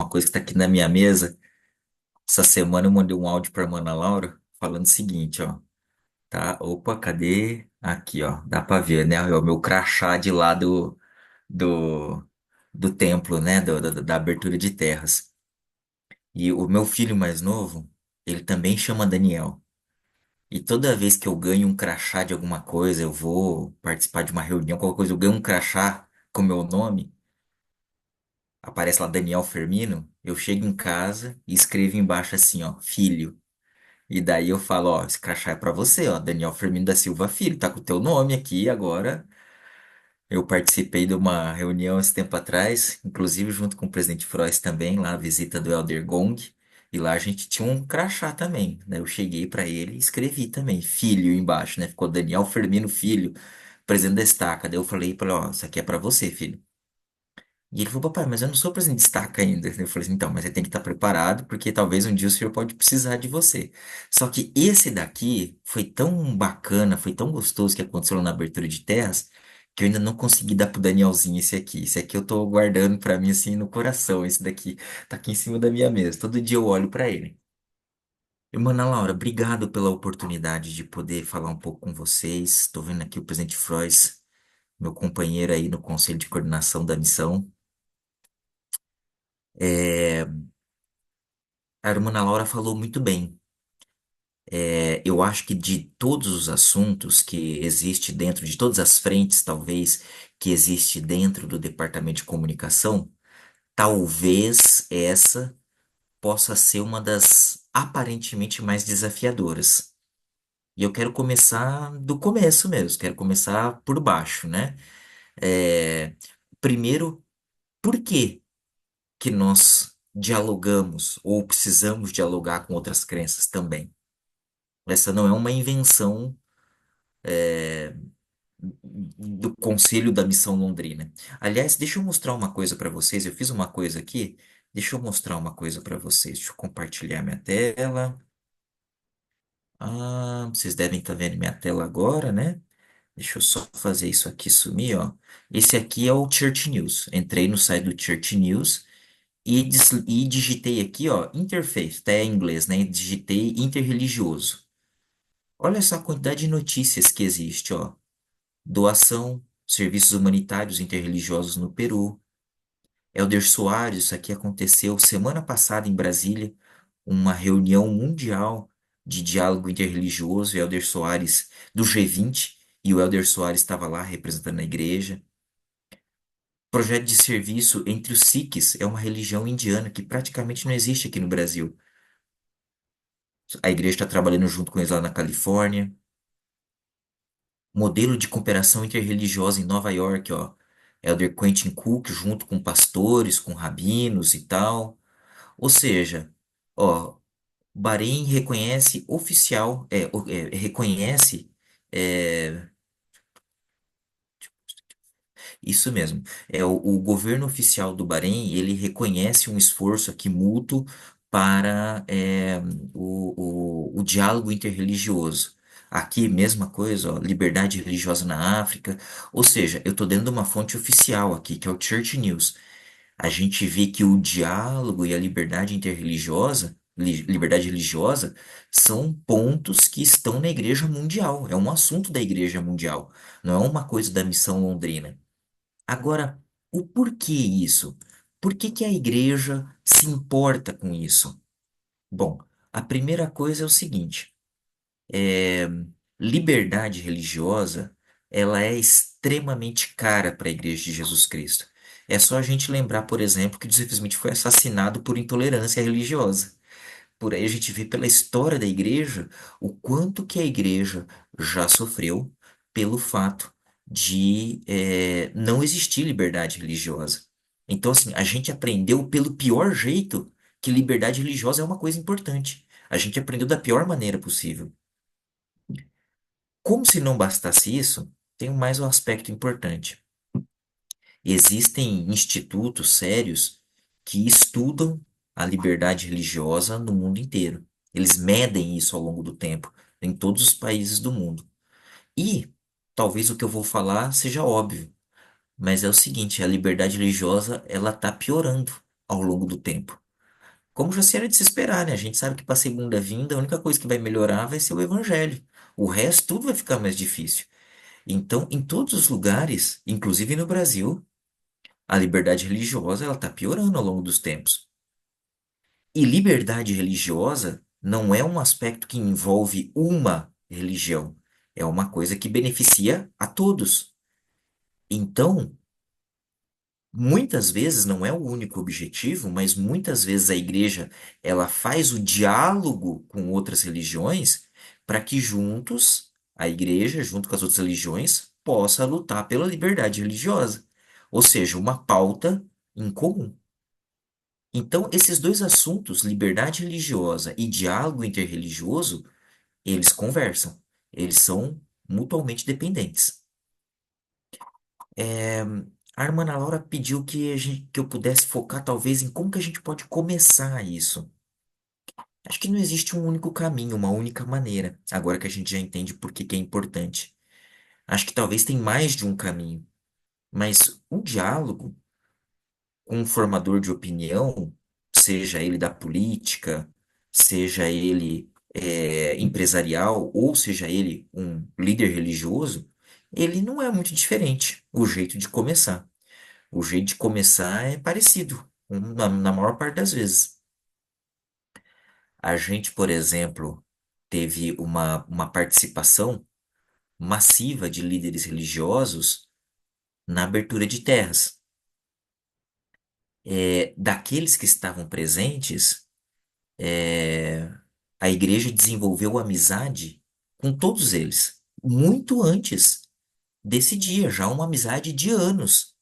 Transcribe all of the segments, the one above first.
uma coisa que tá aqui na minha mesa. Essa semana eu mandei um áudio pra Ana Laura falando o seguinte, ó. Tá? Opa, cadê? Aqui, ó. Dá pra ver, né? É o meu crachá de lá do, do templo, né? Da abertura de terras. E o meu filho mais novo, ele também chama Daniel. E toda vez que eu ganho um crachá de alguma coisa, eu vou participar de uma reunião, qualquer coisa, eu ganho um crachá com meu nome, aparece lá Daniel Fermino, eu chego em casa e escrevo embaixo assim, ó, filho. E daí eu falo, ó, esse crachá é pra você, ó, Daniel Firmino da Silva Filho, tá com o teu nome aqui agora. Eu participei de uma reunião esse tempo atrás, inclusive junto com o presidente Frois também, lá a visita do Elder Gong, e lá a gente tinha um crachá também, né? Eu cheguei pra ele e escrevi também, filho embaixo, né? Ficou Daniel Firmino Filho, presidente da Estaca. Daí eu falei pra ele, ó, isso aqui é pra você, filho. E ele falou, papai, mas eu não sou presidente de estaca ainda. Eu falei assim, então, mas você tem que estar preparado, porque talvez um dia o senhor pode precisar de você. Só que esse daqui foi tão bacana, foi tão gostoso que aconteceu lá na abertura de terras, que eu ainda não consegui dar pro Danielzinho esse aqui. Esse aqui eu tô guardando pra mim assim no coração. Esse daqui tá aqui em cima da minha mesa. Todo dia eu olho pra ele. Irmã Ana Laura, obrigado pela oportunidade de poder falar um pouco com vocês. Estou vendo aqui o presidente Frois, meu companheiro aí no Conselho de Coordenação da Missão. É, A irmã Ana Laura falou muito bem. Eu acho que de todos os assuntos que existe dentro, de todas as frentes, talvez, que existe dentro do departamento de comunicação, talvez essa possa ser uma das aparentemente mais desafiadoras. E eu quero começar do começo mesmo, quero começar por baixo, né? É, Primeiro, por que que nós dialogamos ou precisamos dialogar com outras crenças também? Essa não é uma invenção do Conselho da Missão Londrina. Aliás, deixa eu mostrar uma coisa para vocês. Eu fiz uma coisa aqui. Deixa eu mostrar uma coisa para vocês. Deixa eu compartilhar minha tela. Vocês devem estar vendo minha tela agora, né? Deixa eu só fazer isso aqui sumir, ó. Esse aqui é o Church News. Entrei no site do Church News e digitei aqui, ó, interfaith, até em inglês, né? Digitei interreligioso. Olha só a quantidade de notícias que existe, ó. Doação, serviços humanitários interreligiosos no Peru. Elder Soares, isso aqui aconteceu semana passada em Brasília, uma reunião mundial de diálogo interreligioso, e Elder Soares do G20, e o Elder Soares estava lá representando a igreja. Projeto de serviço entre os Sikhs, é uma religião indiana que praticamente não existe aqui no Brasil. A igreja está trabalhando junto com eles lá na Califórnia. Modelo de cooperação interreligiosa em Nova York, ó. Elder Quentin Cook junto com pastores, com rabinos e tal. Ou seja, ó, Bahrein reconhece reconhece é, isso mesmo. O governo oficial do Bahrein, ele reconhece um esforço aqui mútuo para o diálogo interreligioso. Aqui, mesma coisa, ó, liberdade religiosa na África. Ou seja, eu estou dentro de uma fonte oficial aqui, que é o Church News. A gente vê que o diálogo e a liberdade interreligiosa, liberdade religiosa, são pontos que estão na Igreja Mundial. É um assunto da Igreja Mundial. Não é uma coisa da missão londrina. Agora, o porquê isso? Por que que a igreja se importa com isso? Bom, a primeira coisa é o seguinte: é, liberdade religiosa, ela é extremamente cara para a Igreja de Jesus Cristo. É só a gente lembrar, por exemplo, que Joseph Smith foi assassinado por intolerância religiosa. Por aí a gente vê pela história da igreja o quanto que a igreja já sofreu pelo fato de não existir liberdade religiosa. Então, assim, a gente aprendeu pelo pior jeito que liberdade religiosa é uma coisa importante. A gente aprendeu da pior maneira possível. Como se não bastasse isso, tem mais um aspecto importante. Existem institutos sérios que estudam a liberdade religiosa no mundo inteiro. Eles medem isso ao longo do tempo, em todos os países do mundo. E talvez o que eu vou falar seja óbvio, mas é o seguinte, a liberdade religiosa, ela está piorando. ao longo do tempo. Como já se era de se esperar, né? A gente sabe que para a segunda vinda, a única coisa que vai melhorar vai ser o evangelho. O resto, tudo vai ficar mais difícil. Então, em todos os lugares, inclusive no Brasil, a liberdade religiosa ela está piorando ao longo dos tempos. E liberdade religiosa não é um aspecto que envolve uma religião. É uma coisa que beneficia a todos. Então, muitas vezes não é o único objetivo, mas muitas vezes a igreja ela faz o diálogo com outras religiões para que juntos, a igreja, junto com as outras religiões, possa lutar pela liberdade religiosa. Ou seja, uma pauta em comum. Então, esses dois assuntos, liberdade religiosa e diálogo interreligioso, eles conversam. Eles são mutuamente dependentes. É, a irmã Ana Laura pediu que eu pudesse focar talvez em como que a gente pode começar isso. Acho que não existe um único caminho, uma única maneira, agora que a gente já entende por que que é importante. Acho que talvez tem mais de um caminho, mas o diálogo com um formador de opinião, seja ele da política, seja ele empresarial, ou seja ele um líder religioso, ele não é muito diferente o jeito de começar. O jeito de começar é parecido, na maior parte das vezes. A gente, por exemplo, teve uma participação massiva de líderes religiosos na abertura de terras. Daqueles que estavam presentes, é, a igreja desenvolveu amizade com todos eles, muito antes desse dia, já uma amizade de anos.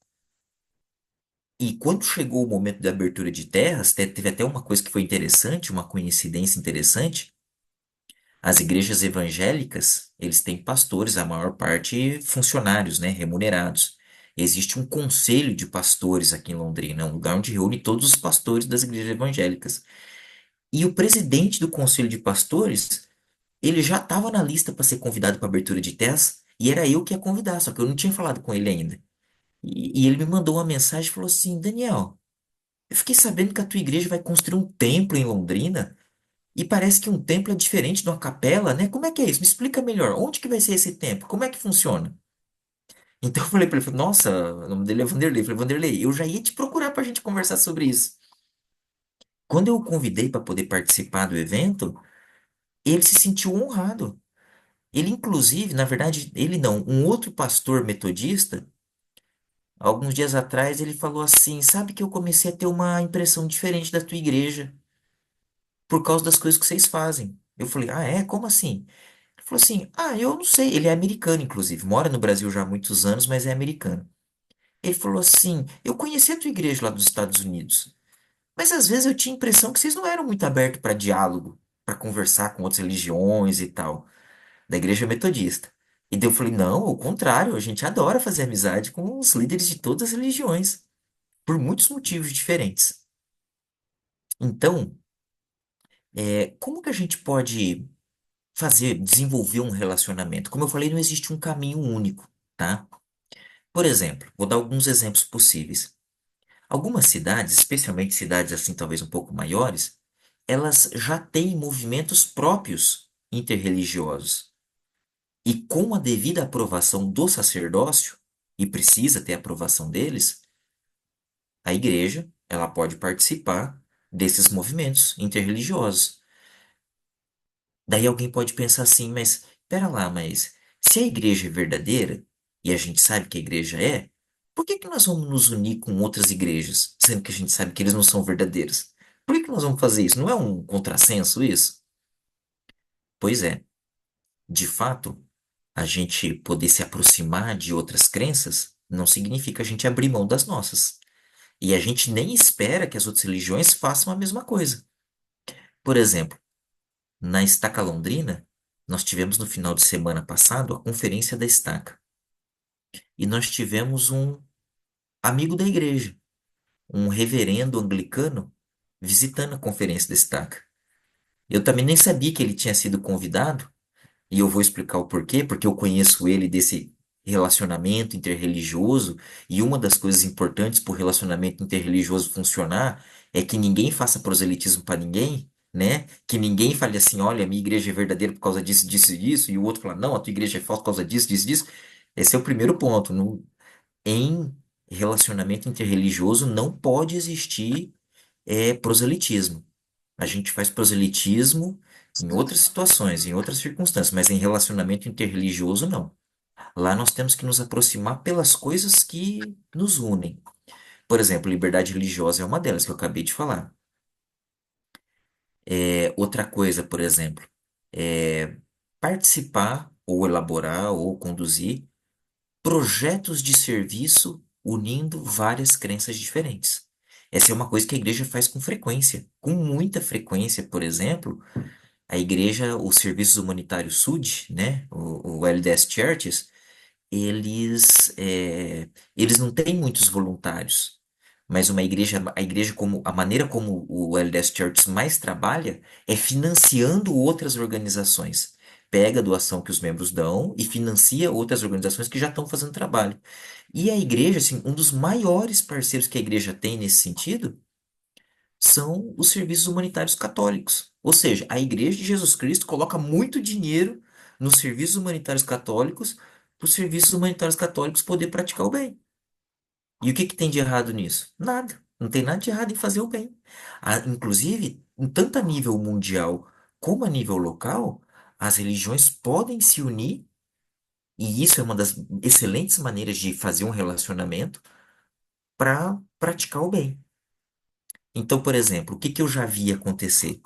E quando chegou o momento da abertura de terras, teve até uma coisa que foi interessante, uma coincidência interessante. As igrejas evangélicas, eles têm pastores, a maior parte funcionários, né, remunerados. Existe um conselho de pastores aqui em Londrina, um lugar onde reúne todos os pastores das igrejas evangélicas. E o presidente do conselho de pastores, ele já estava na lista para ser convidado para a abertura de terras, e era eu que ia convidar, só que eu não tinha falado com ele ainda. E ele me mandou uma mensagem e falou assim: Daniel, eu fiquei sabendo que a tua igreja vai construir um templo em Londrina e parece que um templo é diferente de uma capela, né? Como é que é isso? Me explica melhor. Onde que vai ser esse templo? Como é que funciona? Então eu falei para ele, falei, nossa, o nome dele é Vanderlei. Eu falei, Vanderlei, eu já ia te procurar para a gente conversar sobre isso. Quando eu o convidei para poder participar do evento, ele se sentiu honrado. Ele, inclusive, na verdade, ele não, um outro pastor metodista, alguns dias atrás, ele falou assim: sabe que eu comecei a ter uma impressão diferente da tua igreja por causa das coisas que vocês fazem. Eu falei, ah, é? Como assim? Ele falou assim: ah, eu não sei. Ele é americano, inclusive. Mora no Brasil já há muitos anos, mas é americano. Ele falou assim: eu conheci a tua igreja lá dos Estados Unidos, mas às vezes eu tinha a impressão que vocês não eram muito abertos para diálogo, para conversar com outras religiões e tal, da igreja metodista. E daí eu falei: não, ao contrário, a gente adora fazer amizade com os líderes de todas as religiões, por muitos motivos diferentes. Então, como que a gente pode desenvolver um relacionamento? Como eu falei, não existe um caminho único, tá? Por exemplo, vou dar alguns exemplos possíveis. Algumas cidades, especialmente cidades assim talvez um pouco maiores, elas já têm movimentos próprios interreligiosos. E com a devida aprovação do sacerdócio, e precisa ter aprovação deles, a igreja, ela pode participar desses movimentos interreligiosos. Daí alguém pode pensar assim, mas pera lá, mas se a igreja é verdadeira, e a gente sabe que a igreja é, por que que nós vamos nos unir com outras igrejas, sendo que a gente sabe que eles não são verdadeiros? Por que que nós vamos fazer isso? Não é um contrassenso isso? Pois é, de fato, a gente poder se aproximar de outras crenças não significa a gente abrir mão das nossas. E a gente nem espera que as outras religiões façam a mesma coisa. Por exemplo, na Estaca Londrina, nós tivemos no final de semana passado a conferência da Estaca. E nós tivemos um amigo da igreja, um reverendo anglicano, visitando a conferência da Estaca. Eu também nem sabia que ele tinha sido convidado, e eu vou explicar o porquê, porque eu conheço ele desse. relacionamento interreligioso, e uma das coisas importantes para o relacionamento interreligioso funcionar é que ninguém faça proselitismo para ninguém, né? Que ninguém fale assim, olha, a minha igreja é verdadeira por causa disso, disso e disso, e o outro fala, não, a tua igreja é falsa por causa disso, disso, disso. Esse é o primeiro ponto. Em relacionamento interreligioso não pode existir proselitismo. A gente faz proselitismo em outras situações, em outras circunstâncias, mas em relacionamento interreligioso, não. Lá nós temos que nos aproximar pelas coisas que nos unem. Por exemplo, liberdade religiosa é uma delas que eu acabei de falar. Outra coisa, por exemplo, é participar ou elaborar ou conduzir projetos de serviço unindo várias crenças diferentes. Essa é uma coisa que a igreja faz com frequência, com muita frequência, por exemplo, a igreja, os serviços humanitários SUD, né, o LDS Churches, eles não têm muitos voluntários, mas a igreja como a maneira como o LDS Church mais trabalha é financiando outras organizações. Pega a doação que os membros dão e financia outras organizações que já estão fazendo trabalho. E a igreja, assim, um dos maiores parceiros que a igreja tem nesse sentido são os serviços humanitários católicos. Ou seja, a Igreja de Jesus Cristo coloca muito dinheiro nos serviços humanitários católicos para os serviços humanitários católicos poder praticar o bem. E o que que tem de errado nisso? Nada. Não tem nada de errado em fazer o bem. Inclusive, em tanto a nível mundial como a nível local, as religiões podem se unir, e isso é uma das excelentes maneiras de fazer um relacionamento para praticar o bem. Então, por exemplo, o que que eu já vi acontecer?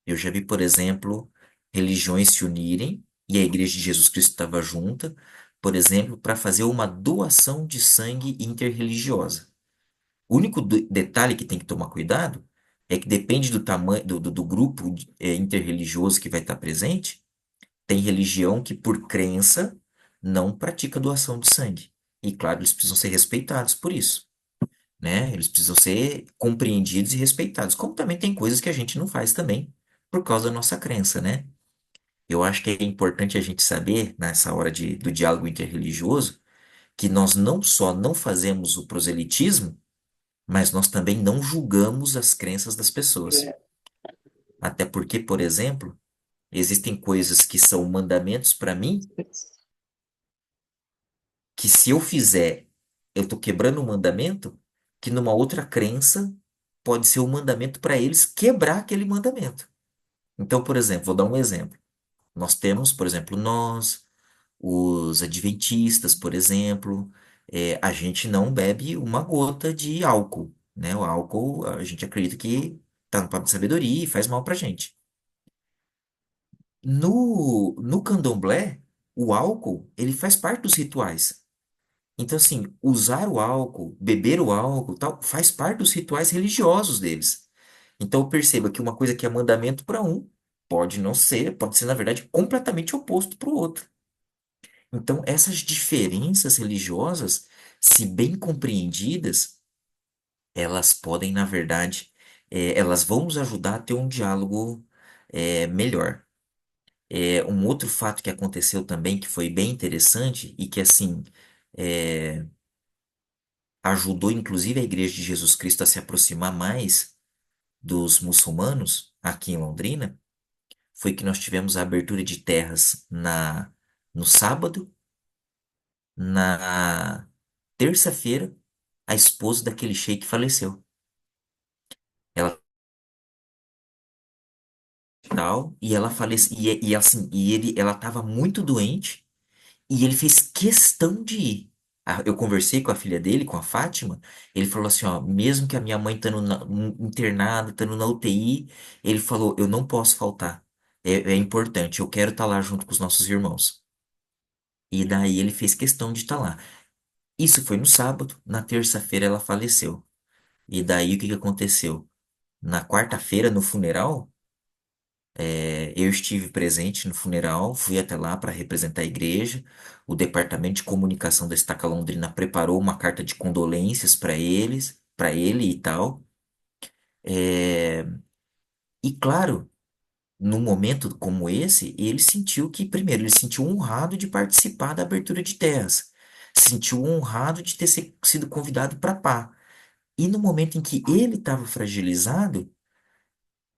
Eu já vi, por exemplo, religiões se unirem e a Igreja de Jesus Cristo estava junta, por exemplo, para fazer uma doação de sangue interreligiosa. O único detalhe que tem que tomar cuidado é que depende do tamanho do grupo interreligioso que vai estar presente. Tem religião que, por crença, não pratica doação de sangue. E, claro, eles precisam ser respeitados por isso, né? Eles precisam ser compreendidos e respeitados. Como também tem coisas que a gente não faz também por causa da nossa crença, né? Eu acho que é importante a gente saber, nessa hora do diálogo interreligioso, que nós não só não fazemos o proselitismo, mas nós também não julgamos as crenças das pessoas. Até porque, por exemplo, existem coisas que são mandamentos para mim, que se eu fizer, eu estou quebrando um mandamento, que numa outra crença pode ser um mandamento para eles quebrar aquele mandamento. Então, por exemplo, vou dar um exemplo. Nós temos, por exemplo, os adventistas, por exemplo, a gente não bebe uma gota de álcool, né? O álcool, a gente acredita que tá no papo de sabedoria e faz mal pra gente. No candomblé, o álcool, ele faz parte dos rituais. Então, assim, usar o álcool, beber o álcool, tal, faz parte dos rituais religiosos deles. Então, perceba que uma coisa que é mandamento para um, pode não ser, pode ser, na verdade, completamente oposto para o outro. Então, essas diferenças religiosas, se bem compreendidas, elas podem, na verdade, elas vão nos ajudar a ter um diálogo, melhor. Um outro fato que aconteceu também, que foi bem interessante e que, assim, é, ajudou, inclusive, a Igreja de Jesus Cristo a se aproximar mais dos muçulmanos aqui em Londrina, foi que nós tivemos a abertura de terras no sábado. Na terça-feira, a esposa daquele sheik faleceu. Ela tal, e ela faleceu, assim, ela estava muito doente, e ele fez questão de ir. Eu conversei com a filha dele, com a Fátima, ele falou assim, ó, mesmo que a minha mãe estando internada, estando na UTI, ele falou, eu não posso faltar. É importante, eu quero estar lá junto com os nossos irmãos. E daí ele fez questão de estar lá. Isso foi no sábado, na terça-feira ela faleceu. E daí o que que aconteceu? Na quarta-feira, no funeral, eu estive presente no funeral, fui até lá para representar a igreja. O departamento de comunicação da Estaca Londrina preparou uma carta de condolências para ele e tal. É, e claro, num momento como esse, ele sentiu que, primeiro, ele sentiu honrado de participar da abertura de terras, sentiu honrado de ter sido convidado para pá. E no momento em que ele estava fragilizado,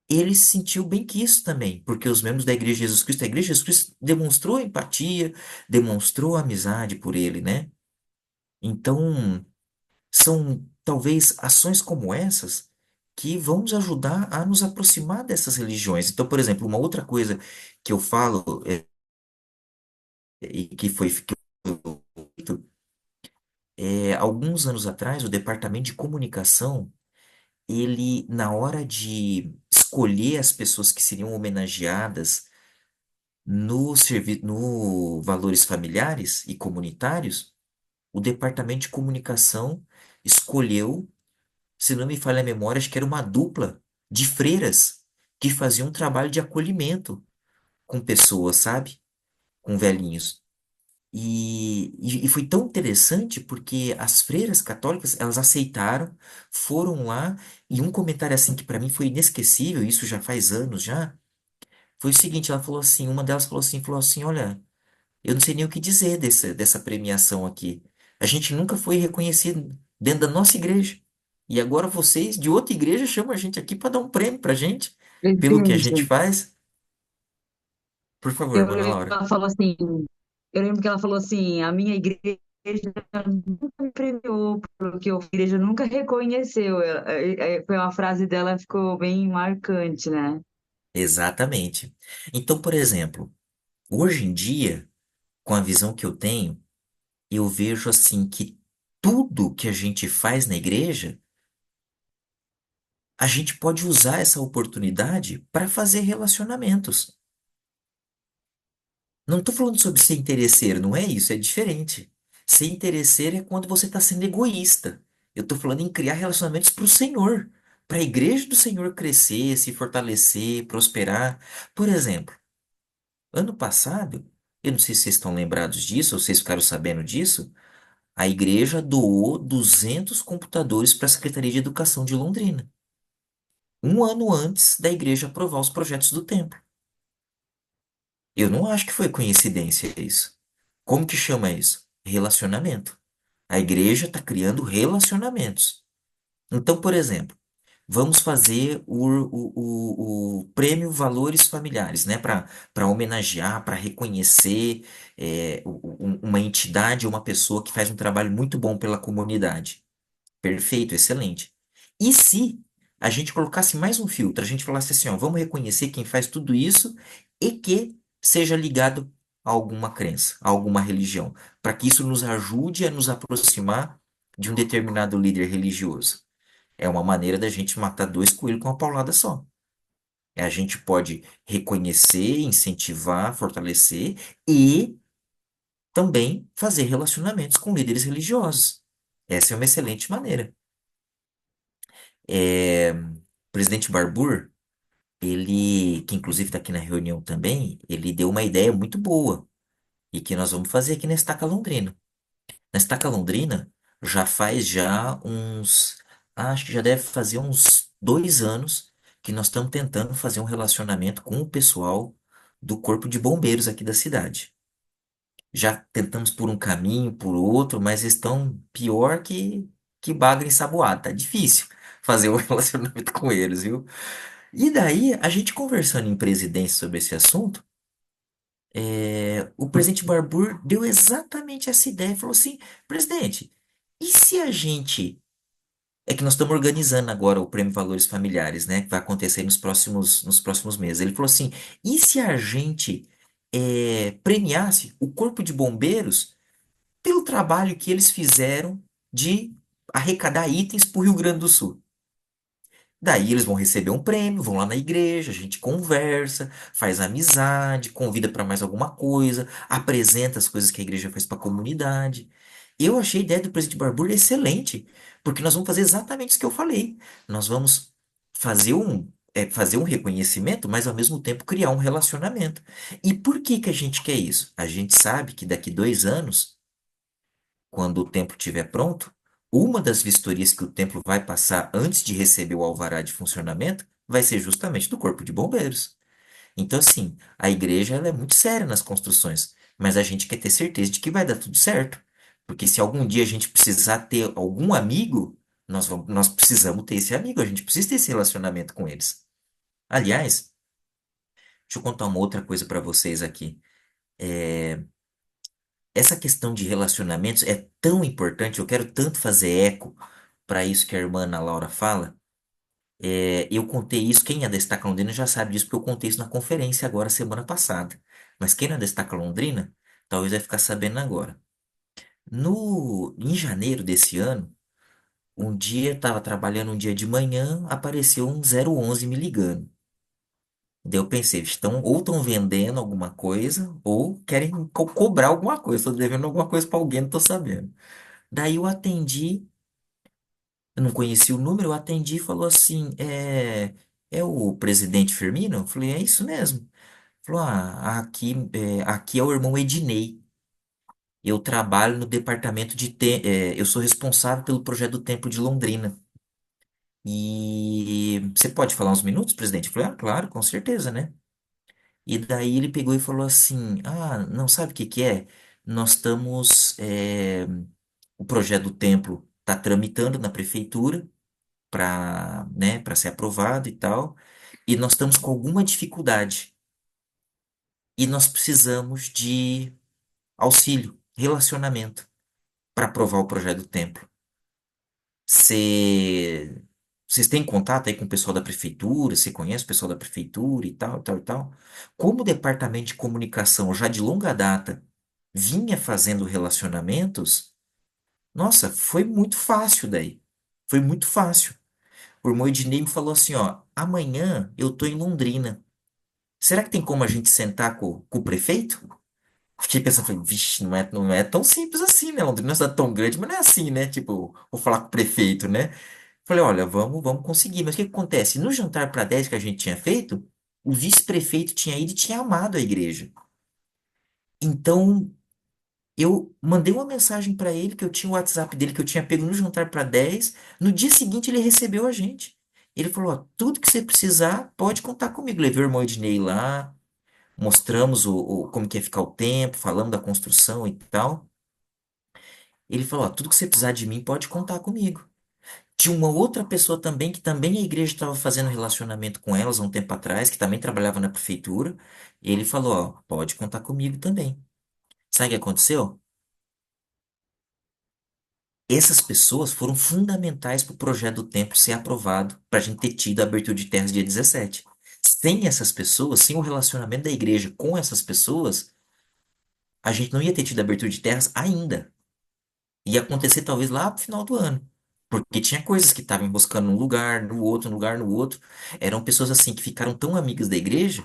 ele se sentiu bem que isso também, porque os membros da Igreja de Jesus Cristo, a Igreja de Jesus Cristo demonstrou empatia, demonstrou amizade por ele, né? Então, são talvez ações como essas que vão nos ajudar a nos aproximar dessas religiões. Então, por exemplo, uma outra coisa que eu falo e que foi feito alguns anos atrás, o departamento de comunicação, ele, na hora de escolher as pessoas que seriam homenageadas no Valores Familiares e Comunitários, o departamento de comunicação escolheu, se não me falha a memória, acho que era uma dupla de freiras que faziam um trabalho de acolhimento com pessoas, sabe? Com velhinhos. E foi tão interessante porque as freiras católicas, elas aceitaram, foram lá, e um comentário assim que para mim foi inesquecível, isso já faz anos já, foi o seguinte, ela falou assim, uma delas falou assim, olha, eu não sei nem o que dizer dessa premiação aqui. A gente nunca foi reconhecido dentro da nossa igreja. E agora vocês de outra igreja chamam a gente aqui para dar um prêmio pra gente, pelo que a gente Entende? faz. Por favor, Eu Mana lembro que Laura. ela falou assim, eu lembro que ela falou assim, a minha igreja nunca me premiou, porque a igreja nunca reconheceu. Foi uma frase dela que ficou bem marcante, né? Exatamente. Então, por exemplo, hoje em dia, com a visão que eu tenho, eu vejo assim que tudo que a gente faz na igreja, a gente pode usar essa oportunidade para fazer relacionamentos. Não estou falando sobre ser interesseiro, não é isso, é diferente. Ser interesseiro é quando você está sendo egoísta. Eu estou falando em criar relacionamentos para o Senhor, para a igreja do Senhor crescer, se fortalecer, prosperar. Por exemplo, ano passado, eu não sei se vocês estão lembrados disso, ou vocês ficaram sabendo disso, a igreja doou 200 computadores para a Secretaria de Educação de Londrina, um ano antes da igreja aprovar os projetos do templo. Eu não acho que foi coincidência isso. Como que chama isso? Relacionamento. A igreja está criando relacionamentos. Então, por exemplo, vamos fazer o prêmio Valores Familiares, né? Para homenagear, para reconhecer uma entidade ou uma pessoa que faz um trabalho muito bom pela comunidade. Perfeito, excelente. E se a gente colocasse mais um filtro, a gente falasse assim, ó, vamos reconhecer quem faz tudo isso e que seja ligado a alguma crença, a alguma religião, para que isso nos ajude a nos aproximar de um determinado líder religioso. É uma maneira da gente matar dois coelhos com uma paulada só. A gente pode reconhecer, incentivar, fortalecer e também fazer relacionamentos com líderes religiosos. Essa é uma excelente maneira. É, o presidente Barbour, ele, que inclusive está aqui na reunião também, ele deu uma ideia muito boa e que nós vamos fazer aqui na Estaca Londrina. Na Estaca Londrina já uns, acho que já deve fazer uns 2 anos que nós estamos tentando fazer um relacionamento com o pessoal do Corpo de Bombeiros aqui da cidade. Já tentamos por um caminho, por outro, mas estão pior que baga ensaboada. Tá difícil fazer um relacionamento com eles, viu? E daí, a gente conversando em presidência sobre esse assunto, o presidente Barbour deu exatamente essa ideia. Falou assim, presidente, e se a gente... É que nós estamos organizando agora o Prêmio Valores Familiares, né? Que vai acontecer nos próximos meses. Ele falou assim, e se a gente premiasse o Corpo de Bombeiros pelo trabalho que eles fizeram de arrecadar itens para o Rio Grande do Sul? Daí eles vão receber um prêmio, vão lá na igreja, a gente conversa, faz amizade, convida para mais alguma coisa, apresenta as coisas que a igreja faz para a comunidade. Eu achei a ideia do presidente Barbour excelente, porque nós vamos fazer exatamente isso que eu falei. Nós vamos fazer um reconhecimento, mas ao mesmo tempo criar um relacionamento. E por que que a gente quer isso? A gente sabe que daqui 2 anos quando o templo estiver pronto, uma das vistorias que o templo vai passar antes de receber o alvará de funcionamento vai ser justamente do Corpo de Bombeiros. Então, assim, a igreja ela é muito séria nas construções, mas a gente quer ter certeza de que vai dar tudo certo. Porque se algum dia a gente precisar ter algum amigo, nós precisamos ter esse amigo, a gente precisa ter esse relacionamento com eles. Aliás, deixa eu contar uma outra coisa para vocês aqui. Essa questão de relacionamentos é tão importante, eu quero tanto fazer eco para isso que a irmã Ana Laura fala. Eu contei isso, quem é da Estaca Londrina já sabe disso, porque eu contei isso na conferência agora, semana passada. Mas quem não é da Estaca Londrina, talvez vai ficar sabendo agora. Em janeiro desse ano, um dia, estava trabalhando um dia de manhã, apareceu um 011 me ligando. Daí eu pensei, ou estão vendendo alguma coisa, ou querem cobrar alguma coisa. Estou devendo alguma coisa para alguém, não estou sabendo. Daí eu atendi, eu não conhecia o número, eu atendi e falou assim, é o presidente Firmino? Eu falei, é isso mesmo. Falou, aqui é o irmão Ednei. Eu trabalho no departamento eu sou responsável pelo projeto do Templo de Londrina. E você pode falar uns minutos, presidente? Eu falei, claro, com certeza, né? E daí ele pegou e falou assim, não sabe o que que é? Nós estamos, o projeto do templo está tramitando na prefeitura para ser aprovado e tal, e nós estamos com alguma dificuldade e nós precisamos de auxílio, relacionamento para aprovar o projeto do templo. Você, Vocês têm contato aí com o pessoal da prefeitura? Você conhece o pessoal da prefeitura e tal, tal e tal? Como o departamento de comunicação já de longa data vinha fazendo relacionamentos, nossa, foi muito fácil daí. Foi muito fácil. O irmão Ednei me falou assim, ó, amanhã eu tô em Londrina. Será que tem como a gente sentar com o prefeito? Fiquei pensando, falei, vixe, não é tão simples assim, né? Londrina não é uma cidade tão grande, mas não é assim, né? Tipo, vou falar com o prefeito, né? Falei, olha, vamos conseguir. Mas o que que acontece? No jantar para 10 que a gente tinha feito, o vice-prefeito tinha ido e tinha amado a igreja. Então, eu mandei uma mensagem para ele, que eu tinha o WhatsApp dele, que eu tinha pego no jantar para 10. No dia seguinte, ele recebeu a gente. Ele falou, ó, tudo que você precisar, pode contar comigo. Levei o irmão Ednei lá, mostramos como que ia ficar o tempo, falamos da construção e tal. Ele falou, ó, tudo que você precisar de mim, pode contar comigo. Tinha uma outra pessoa também, que também a igreja estava fazendo relacionamento com elas há um tempo atrás, que também trabalhava na prefeitura. E ele falou, ó, pode contar comigo também. Sabe o que aconteceu? Essas pessoas foram fundamentais para o projeto do templo ser aprovado, para a gente ter tido a abertura de terras dia 17. Sem essas pessoas, sem o relacionamento da igreja com essas pessoas, a gente não ia ter tido a abertura de terras ainda. Ia acontecer talvez lá pro final do ano. Porque tinha coisas que estavam buscando num lugar, no outro, num lugar, no outro. Eram pessoas assim que ficaram tão amigas da igreja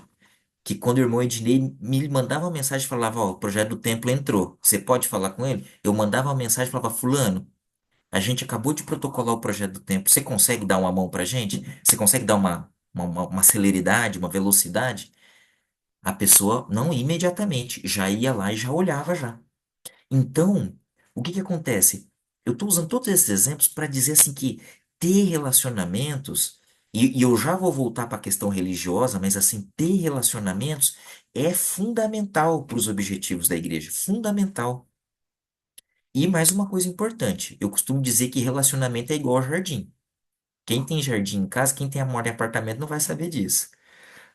que quando o irmão Ednei me mandava uma mensagem e falava, ó, o projeto do templo entrou. Você pode falar com ele? Eu mandava uma mensagem e falava, fulano, a gente acabou de protocolar o projeto do templo. Você consegue dar uma mão pra gente? Você consegue dar uma celeridade, uma velocidade? A pessoa não imediatamente, já ia lá e já olhava já. Então, o que que acontece? Eu estou usando todos esses exemplos para dizer assim que ter relacionamentos, e eu já vou voltar para a questão religiosa, mas assim, ter relacionamentos é fundamental para os objetivos da igreja, fundamental. E mais uma coisa importante, eu costumo dizer que relacionamento é igual ao jardim. Quem tem jardim em casa, quem tem amor em apartamento não vai saber disso.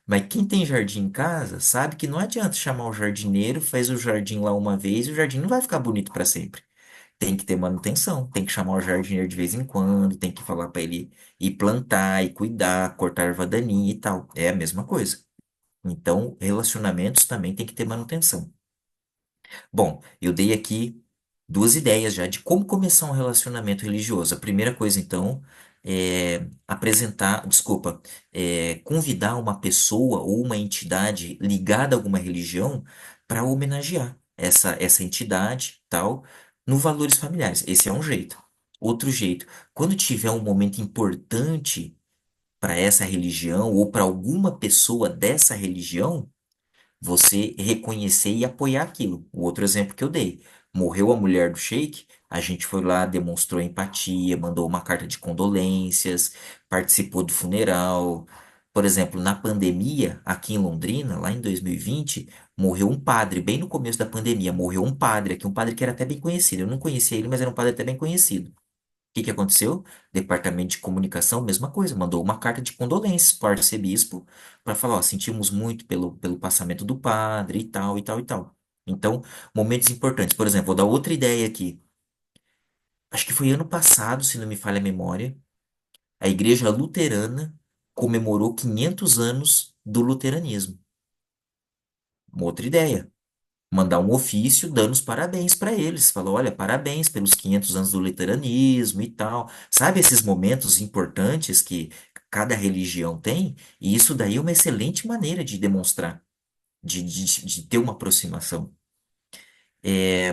Mas quem tem jardim em casa sabe que não adianta chamar o jardineiro, faz o jardim lá uma vez e o jardim não vai ficar bonito para sempre. Tem que ter manutenção, tem que chamar o jardineiro de vez em quando, tem que falar para ele ir plantar e cuidar, cortar erva daninha e tal. É a mesma coisa. Então, relacionamentos também tem que ter manutenção. Bom, eu dei aqui duas ideias já de como começar um relacionamento religioso. A primeira coisa, então, é convidar uma pessoa ou uma entidade ligada a alguma religião para homenagear essa entidade, tal, no valores familiares. Esse é um jeito. Outro jeito, quando tiver um momento importante para essa religião ou para alguma pessoa dessa religião, você reconhecer e apoiar aquilo. O outro exemplo que eu dei, morreu a mulher do Sheik, a gente foi lá, demonstrou empatia, mandou uma carta de condolências, participou do funeral. Por exemplo, na pandemia, aqui em Londrina, lá em 2020, morreu um padre, bem no começo da pandemia, morreu um padre aqui, um padre que era até bem conhecido. Eu não conhecia ele, mas era um padre até bem conhecido. O que que aconteceu? Departamento de comunicação, mesma coisa, mandou uma carta de condolências para o arcebispo para falar, ó, sentimos muito pelo passamento do padre e tal, e tal, e tal. Então, momentos importantes. Por exemplo, vou dar outra ideia aqui. Acho que foi ano passado, se não me falha a memória, a Igreja Luterana comemorou 500 anos do luteranismo. Uma outra ideia. Mandar um ofício dando os parabéns para eles. Falou, olha, parabéns pelos 500 anos do luteranismo e tal. Sabe esses momentos importantes que cada religião tem? E isso daí é uma excelente maneira de demonstrar, de ter uma aproximação. É,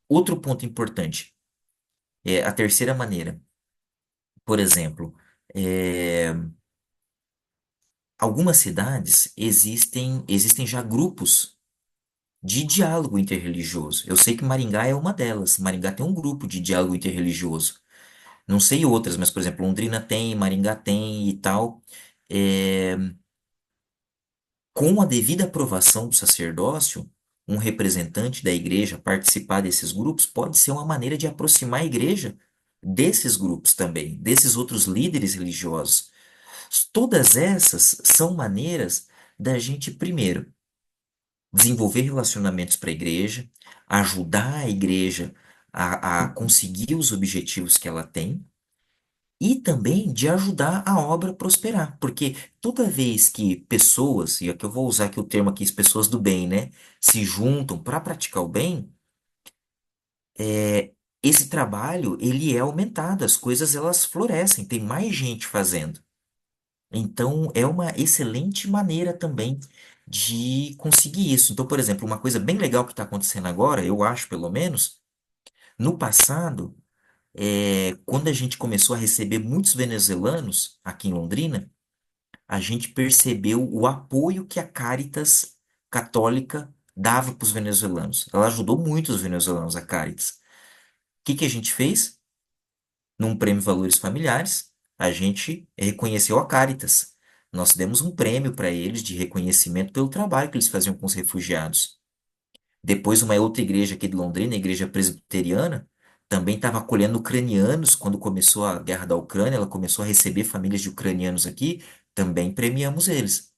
outro ponto importante é a terceira maneira. Por exemplo, é, algumas cidades existem já grupos de diálogo interreligioso. Eu sei que Maringá é uma delas. Maringá tem um grupo de diálogo interreligioso. Não sei outras, mas, por exemplo, Londrina tem, Maringá tem e tal. É, com a devida aprovação do sacerdócio, um representante da igreja participar desses grupos pode ser uma maneira de aproximar a igreja desses grupos também, desses outros líderes religiosos. Todas essas são maneiras da gente, primeiro, desenvolver relacionamentos para a igreja, ajudar a igreja a conseguir os objetivos que ela tem e também de ajudar a obra a prosperar, porque toda vez que pessoas, e aqui eu vou usar aqui o termo aqui, as pessoas do bem, né, se juntam para praticar o bem, esse trabalho ele é aumentado, as coisas elas florescem, tem mais gente fazendo. Então, é uma excelente maneira também de conseguir isso. Então, por exemplo, uma coisa bem legal que está acontecendo agora, eu acho pelo menos, no passado, quando a gente começou a receber muitos venezuelanos aqui em Londrina, a gente percebeu o apoio que a Caritas Católica dava para os venezuelanos. Ela ajudou muito os venezuelanos, a Caritas. O que que a gente fez? Num prêmio Valores Familiares, a gente reconheceu a Caritas. Nós demos um prêmio para eles de reconhecimento pelo trabalho que eles faziam com os refugiados. Depois, uma outra igreja aqui de Londrina, a Igreja Presbiteriana, também estava acolhendo ucranianos. Quando começou a guerra da Ucrânia, ela começou a receber famílias de ucranianos aqui, também premiamos eles.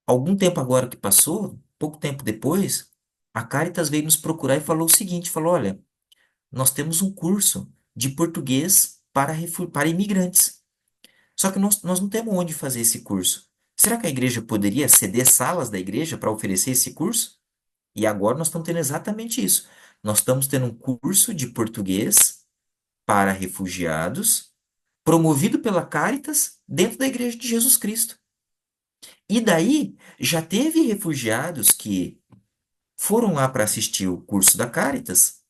Algum tempo agora que passou, pouco tempo depois, a Caritas veio nos procurar e falou o seguinte, falou, olha, nós temos um curso de português para imigrantes. Só que nós não temos onde fazer esse curso. Será que a igreja poderia ceder salas da igreja para oferecer esse curso? E agora nós estamos tendo exatamente isso. Nós estamos tendo um curso de português para refugiados, promovido pela Caritas, dentro da Igreja de Jesus Cristo. E daí já teve refugiados que foram lá para assistir o curso da Caritas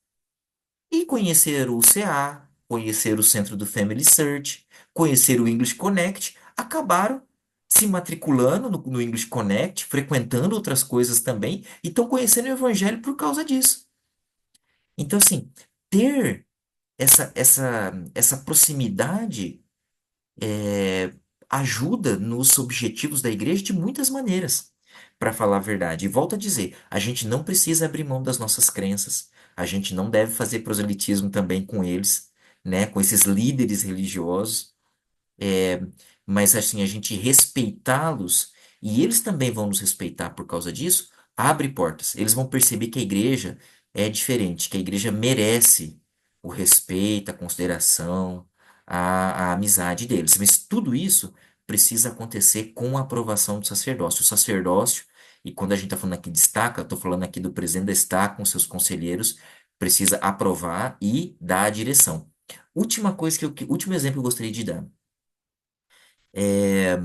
e conhecer o CA, conhecer o Centro do Family Search, conhecer o English Connect, acabaram se matriculando no English Connect, frequentando outras coisas também, e estão conhecendo o Evangelho por causa disso. Então, assim, ter essa proximidade ajuda nos objetivos da igreja de muitas maneiras, para falar a verdade. E volto a dizer, a gente não precisa abrir mão das nossas crenças, a gente não deve fazer proselitismo também com eles, né, com esses líderes religiosos. É, mas assim, a gente respeitá-los e eles também vão nos respeitar por causa disso, abre portas. Eles vão perceber que a igreja é diferente, que a igreja merece o respeito, a consideração, a amizade deles. Mas tudo isso precisa acontecer com a aprovação do sacerdócio. O sacerdócio, e quando a gente está falando aqui de estaca, eu estou falando aqui do presidente da estaca com seus conselheiros, precisa aprovar e dar a direção. Última coisa último exemplo que eu gostaria de dar. É,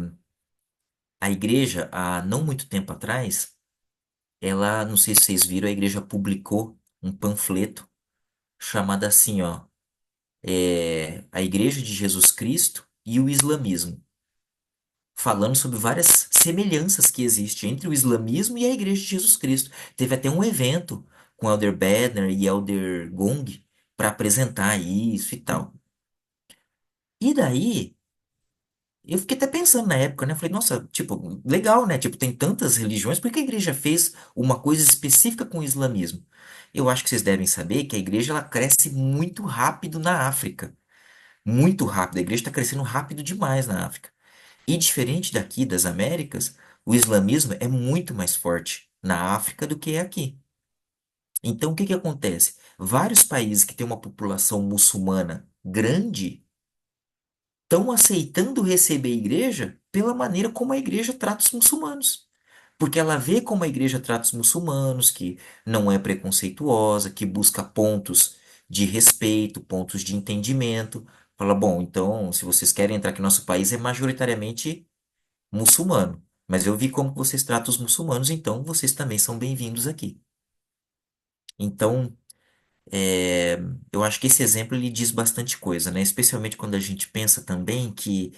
a igreja, há não muito tempo atrás, ela, não sei se vocês viram, a igreja publicou um panfleto chamado assim, ó, a Igreja de Jesus Cristo e o Islamismo, falando sobre várias semelhanças que existem entre o islamismo e a Igreja de Jesus Cristo. Teve até um evento com Elder Bednar e Elder Gong para apresentar isso e tal. E daí Eu fiquei até pensando na época, né? Eu falei, nossa, tipo, legal, né? Tipo, tem tantas religiões, por que a igreja fez uma coisa específica com o islamismo? Eu acho que vocês devem saber que a igreja ela cresce muito rápido na África. Muito rápido. A igreja está crescendo rápido demais na África. E diferente daqui, das Américas, o islamismo é muito mais forte na África do que é aqui. Então, o que que acontece? Vários países que têm uma população muçulmana grande estão aceitando receber a igreja pela maneira como a igreja trata os muçulmanos. Porque ela vê como a igreja trata os muçulmanos, que não é preconceituosa, que busca pontos de respeito, pontos de entendimento. Fala, bom, então, se vocês querem entrar aqui no nosso país, é majoritariamente muçulmano. Mas eu vi como vocês tratam os muçulmanos, então vocês também são bem-vindos aqui. Então, é, eu acho que esse exemplo ele diz bastante coisa, né? Especialmente quando a gente pensa também que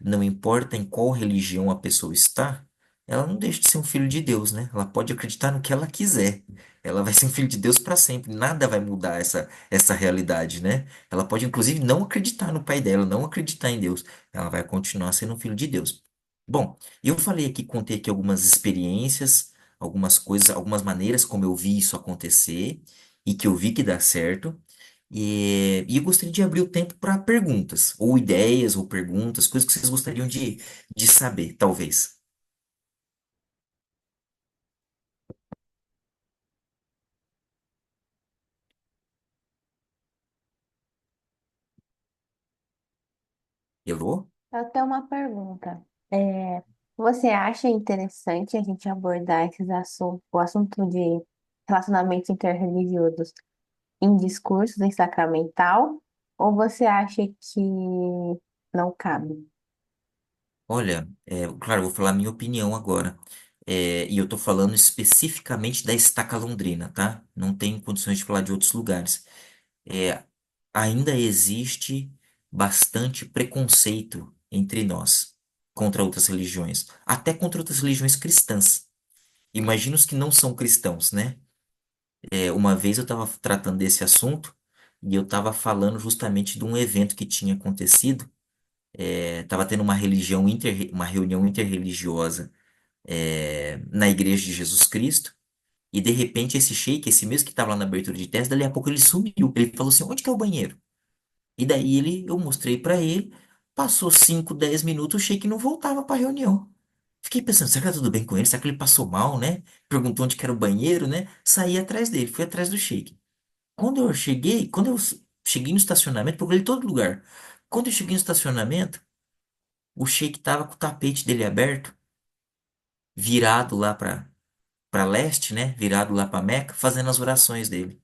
não importa em qual religião a pessoa está, ela não deixa de ser um filho de Deus, né? Ela pode acreditar no que ela quiser. Ela vai ser um filho de Deus para sempre. Nada vai mudar essa realidade, né? Ela pode, inclusive, não acreditar no pai dela, não acreditar em Deus. Ela vai continuar sendo um filho de Deus. Bom, eu falei aqui, contei aqui algumas experiências, algumas coisas, algumas maneiras como eu vi isso acontecer e que eu vi que dá certo. E eu gostaria de abrir o tempo para perguntas, ou ideias, ou perguntas, coisas que vocês gostariam de saber, talvez. Elô? Eu tenho uma pergunta. É, você acha interessante a gente abordar esses assuntos, o assunto de relacionamentos interreligiosos em discursos em sacramental? Ou você acha que não cabe? Olha, claro, eu vou falar a minha opinião agora. E eu tô falando especificamente da Estaca Londrina, tá? Não tenho condições de falar de outros lugares. É, ainda existe bastante preconceito entre nós contra outras religiões, até contra outras religiões cristãs. Imagina os que não são cristãos, né? Uma vez eu estava tratando desse assunto e eu estava falando justamente de um evento que tinha acontecido. Estava tendo uma reunião interreligiosa, na Igreja de Jesus Cristo. E de repente esse sheik, esse mesmo que estava lá na abertura de teste, dali a pouco ele sumiu. Ele falou assim: onde que é o banheiro? E daí eu mostrei para ele. Passou 5, 10 minutos, o sheik não voltava para a reunião. Fiquei pensando, será que tá tudo bem com ele? Será que ele passou mal, né? Perguntou onde que era o banheiro, né? Saí atrás dele, fui atrás do sheik. Quando eu cheguei no estacionamento, procurei em todo lugar. Quando eu cheguei no estacionamento, o Sheik tava com o tapete dele aberto, virado lá para leste, né? Virado lá para Meca, fazendo as orações dele.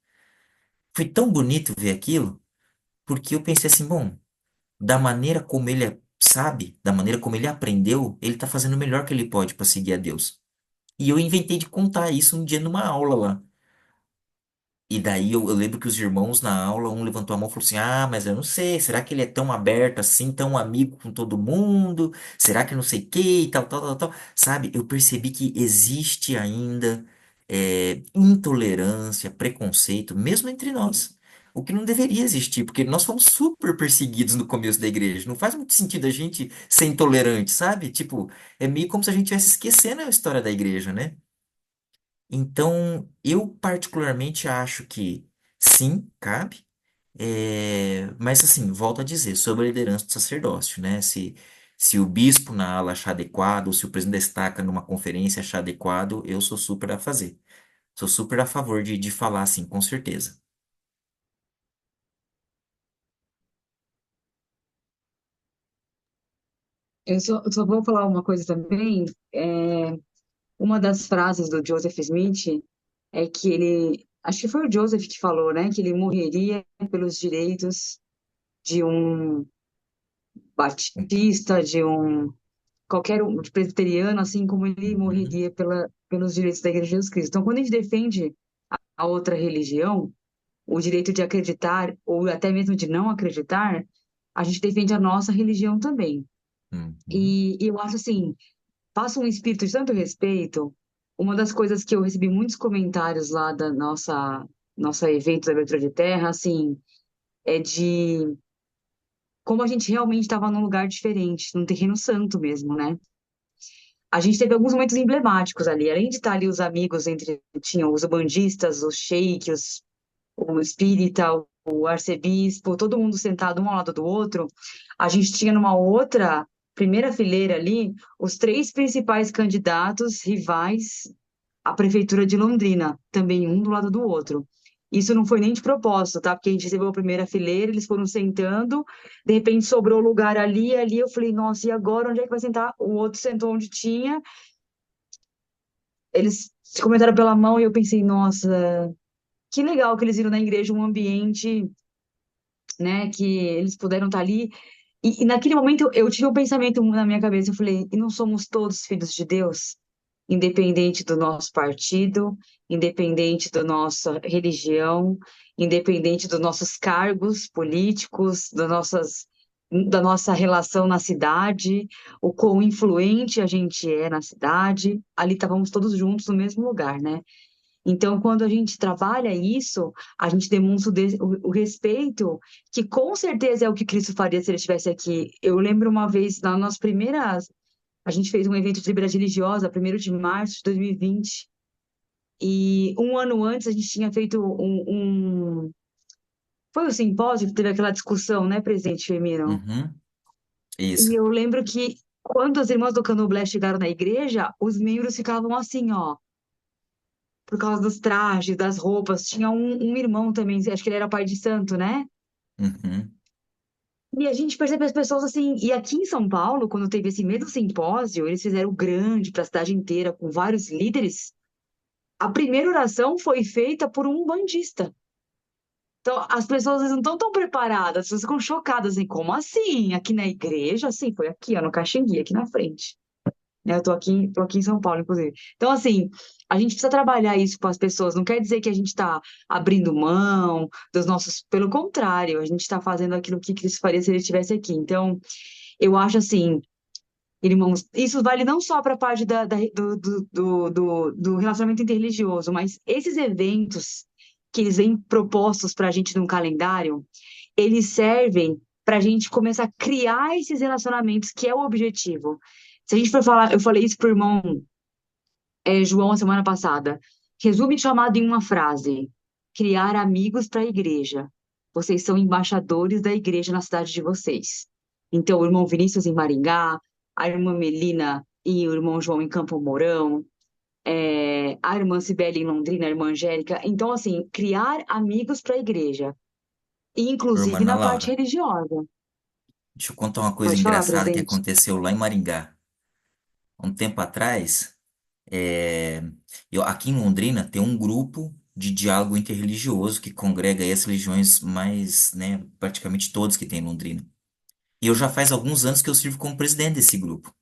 Foi tão bonito ver aquilo, porque eu pensei assim, bom, da maneira como sabe, da maneira como ele aprendeu, ele tá fazendo o melhor que ele pode para seguir a Deus. E eu inventei de contar isso um dia numa aula lá. E daí eu lembro que os irmãos na aula, um levantou a mão e falou assim: Ah, mas eu não sei, será que ele é tão aberto assim, tão amigo com todo mundo? Será que não sei o quê e tal, tal, tal, tal? Sabe, eu percebi que existe ainda intolerância, preconceito, mesmo entre nós. O que não deveria existir, porque nós fomos super perseguidos no começo da igreja. Não faz muito sentido a gente ser intolerante, sabe? Tipo, é meio como se a gente estivesse esquecendo a história da igreja, né? Então, eu particularmente acho que sim, cabe. Mas assim, volto a dizer, sobre a liderança do sacerdócio, né? Se o bispo na ala achar adequado, ou se o presidente da estaca numa conferência achar adequado, eu sou super a fazer. Sou super a favor de falar assim, com certeza. Eu só vou falar uma coisa também. Uma das frases do Joseph Smith é que ele, acho que foi o Joseph que falou, né, que ele morreria pelos direitos de um batista, de um qualquer um, de presbiteriano, assim como ele Uhum, morreria pelos direitos da Igreja de Jesus Cristo. Então, quando a gente defende a outra religião, o direito de acreditar ou até mesmo de não acreditar, a gente defende a nossa religião também. uhum, E eu acho assim, passa um espírito de tanto respeito. Uma das coisas que eu recebi muitos comentários lá da nossa evento da abertura de terra, assim, é de como a gente realmente estava num lugar diferente, num terreno santo mesmo, né? A gente teve alguns momentos emblemáticos ali. Além de estar ali os amigos entre tinham os bandistas, os sheiks, o espírita, o arcebispo, todo mundo sentado um ao lado do outro. A gente tinha numa outra primeira fileira ali os três principais candidatos rivais à prefeitura de Londrina, também um do lado do outro. Isso não foi nem de propósito, tá? Porque a gente recebeu a primeira fileira, eles foram sentando, de repente sobrou lugar ali, ali eu falei, nossa, e agora onde é que vai sentar? O outro sentou onde tinha, eles se comentaram pela mão e eu pensei, nossa, que legal que eles viram na igreja um ambiente, né, que eles puderam estar ali. E naquele momento eu tive um pensamento na minha cabeça, eu falei, e não somos todos filhos de Deus? Independente do nosso partido, independente da nossa religião, independente dos nossos cargos políticos, da nossa relação na cidade, o quão influente a gente é na cidade, ali estávamos todos juntos no mesmo lugar, né? Então, quando a gente trabalha isso, a gente demonstra o respeito, que com certeza é o que Cristo faria se ele estivesse aqui. Eu lembro uma vez, nas primeiras, a gente fez um evento de liberdade religiosa, 1º de março de 2020, e um ano antes a gente tinha feito foi o simpósio que teve aquela discussão, né, presidente Firmino? Uhum, isso. E eu lembro que quando as irmãs do Candomblé chegaram na igreja, os membros ficavam assim, ó, por causa dos trajes, das roupas. Tinha um irmão também, acho que ele era pai de santo, né? Uhum. E a gente percebe as pessoas assim. E aqui em São Paulo, quando teve esse mesmo simpósio, eles fizeram grande para a cidade inteira, com vários líderes. A primeira oração foi feita por um bandista. Então, as pessoas às vezes, não estão tão preparadas, as pessoas ficam chocadas, assim, como assim? Aqui na igreja? Assim, foi aqui, ó, no Caxingui, aqui na frente. Né? Eu tô aqui em São Paulo, inclusive. Então, assim, a gente precisa trabalhar isso com as pessoas. Não quer dizer que a gente está abrindo mão dos nossos. Pelo contrário, a gente está fazendo aquilo que Cristo faria se ele estivesse aqui. Então, eu acho assim, irmãos, isso vale não só para a parte do relacionamento interreligioso, mas esses eventos que eles vêm propostos para a gente num calendário, eles servem para a gente começar a criar esses relacionamentos, que é o objetivo. Se a gente for falar, eu falei isso pro irmão João a semana passada. Resume o chamado em uma frase: criar amigos para a igreja. Vocês são embaixadores da igreja na cidade de vocês. Então, o irmão Vinícius em Maringá, a irmã Melina e o irmão João em Campo Mourão, a irmã Cibele em Londrina, a irmã Angélica. Então, assim, criar amigos para a igreja, Ô, inclusive Irmã na parte Laura, religiosa. deixa eu contar uma coisa Pode falar, engraçada que presidente. aconteceu lá em Maringá. Um tempo atrás, é, aqui em Londrina tem um grupo de diálogo interreligioso que congrega aí as religiões mais, né, praticamente todos que tem em Londrina. E eu já faz alguns anos que eu sirvo como presidente desse grupo.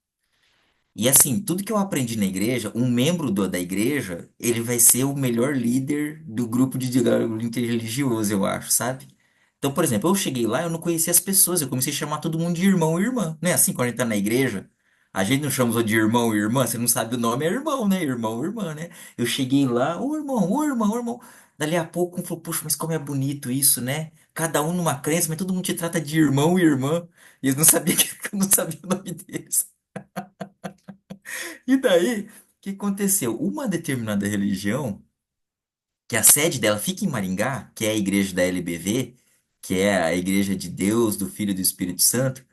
E assim, tudo que eu aprendi na igreja, um membro da igreja, ele vai ser o melhor líder do grupo de diálogo interreligioso, eu acho, sabe? Então, por exemplo, eu cheguei lá, eu não conhecia as pessoas, eu comecei a chamar todo mundo de irmão e irmã. Não é assim quando a gente tá na igreja? A gente não chama só de irmão e irmã, você não sabe o nome, é irmão, né? Irmão e irmã, né? Eu cheguei lá, ô irmão, ô irmão, ô irmão. Dali a pouco um falou, poxa, mas como é bonito isso, né? Cada um numa crença, mas todo mundo te trata de irmão e irmã. E eu não sabia que eu não sabia o nome deles. E daí, o que aconteceu? Uma determinada religião, que a sede dela fica em Maringá, que é a igreja da LBV, que é a Igreja de Deus, do Filho e do Espírito Santo,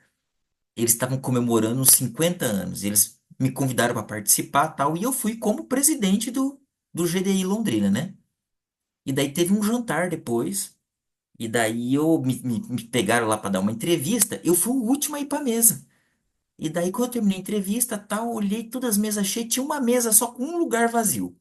eles estavam comemorando os 50 anos. Eles me convidaram para participar, tal, e eu fui como presidente do GDI Londrina, né? E daí teve um jantar depois, e daí me pegaram lá para dar uma entrevista. Eu fui o último a ir para mesa. E daí, quando eu terminei a entrevista, tal, olhei todas as mesas cheias, tinha uma mesa só com um lugar vazio.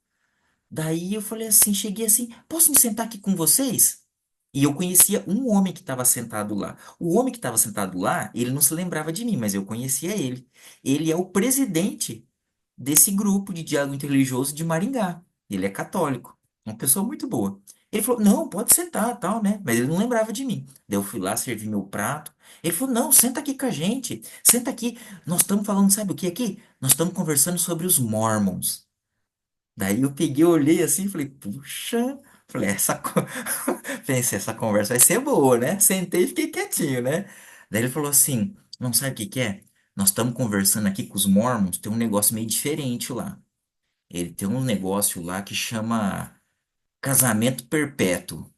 Daí eu falei assim, cheguei assim, posso me sentar aqui com vocês? E eu conhecia um homem que estava sentado lá. O homem que estava sentado lá, ele não se lembrava de mim, mas eu conhecia ele. Ele é o presidente desse grupo de diálogo interreligioso de Maringá. Ele é católico, uma pessoa muito boa. Ele falou, não, pode sentar, tal, né? Mas ele não lembrava de mim. Daí eu fui lá, servi meu prato. Ele falou, não, senta aqui com a gente. Senta aqui. Nós estamos falando, sabe o que aqui? Nós estamos conversando sobre os Mormons. Daí eu peguei, olhei assim e falei, puxa, falei, pensei, essa conversa vai ser boa, né? Sentei e fiquei quietinho, né? Daí ele falou assim: não sabe o que que é? Nós estamos conversando aqui com os Mormons, tem um negócio meio diferente lá. Ele tem um negócio lá que chama casamento perpétuo.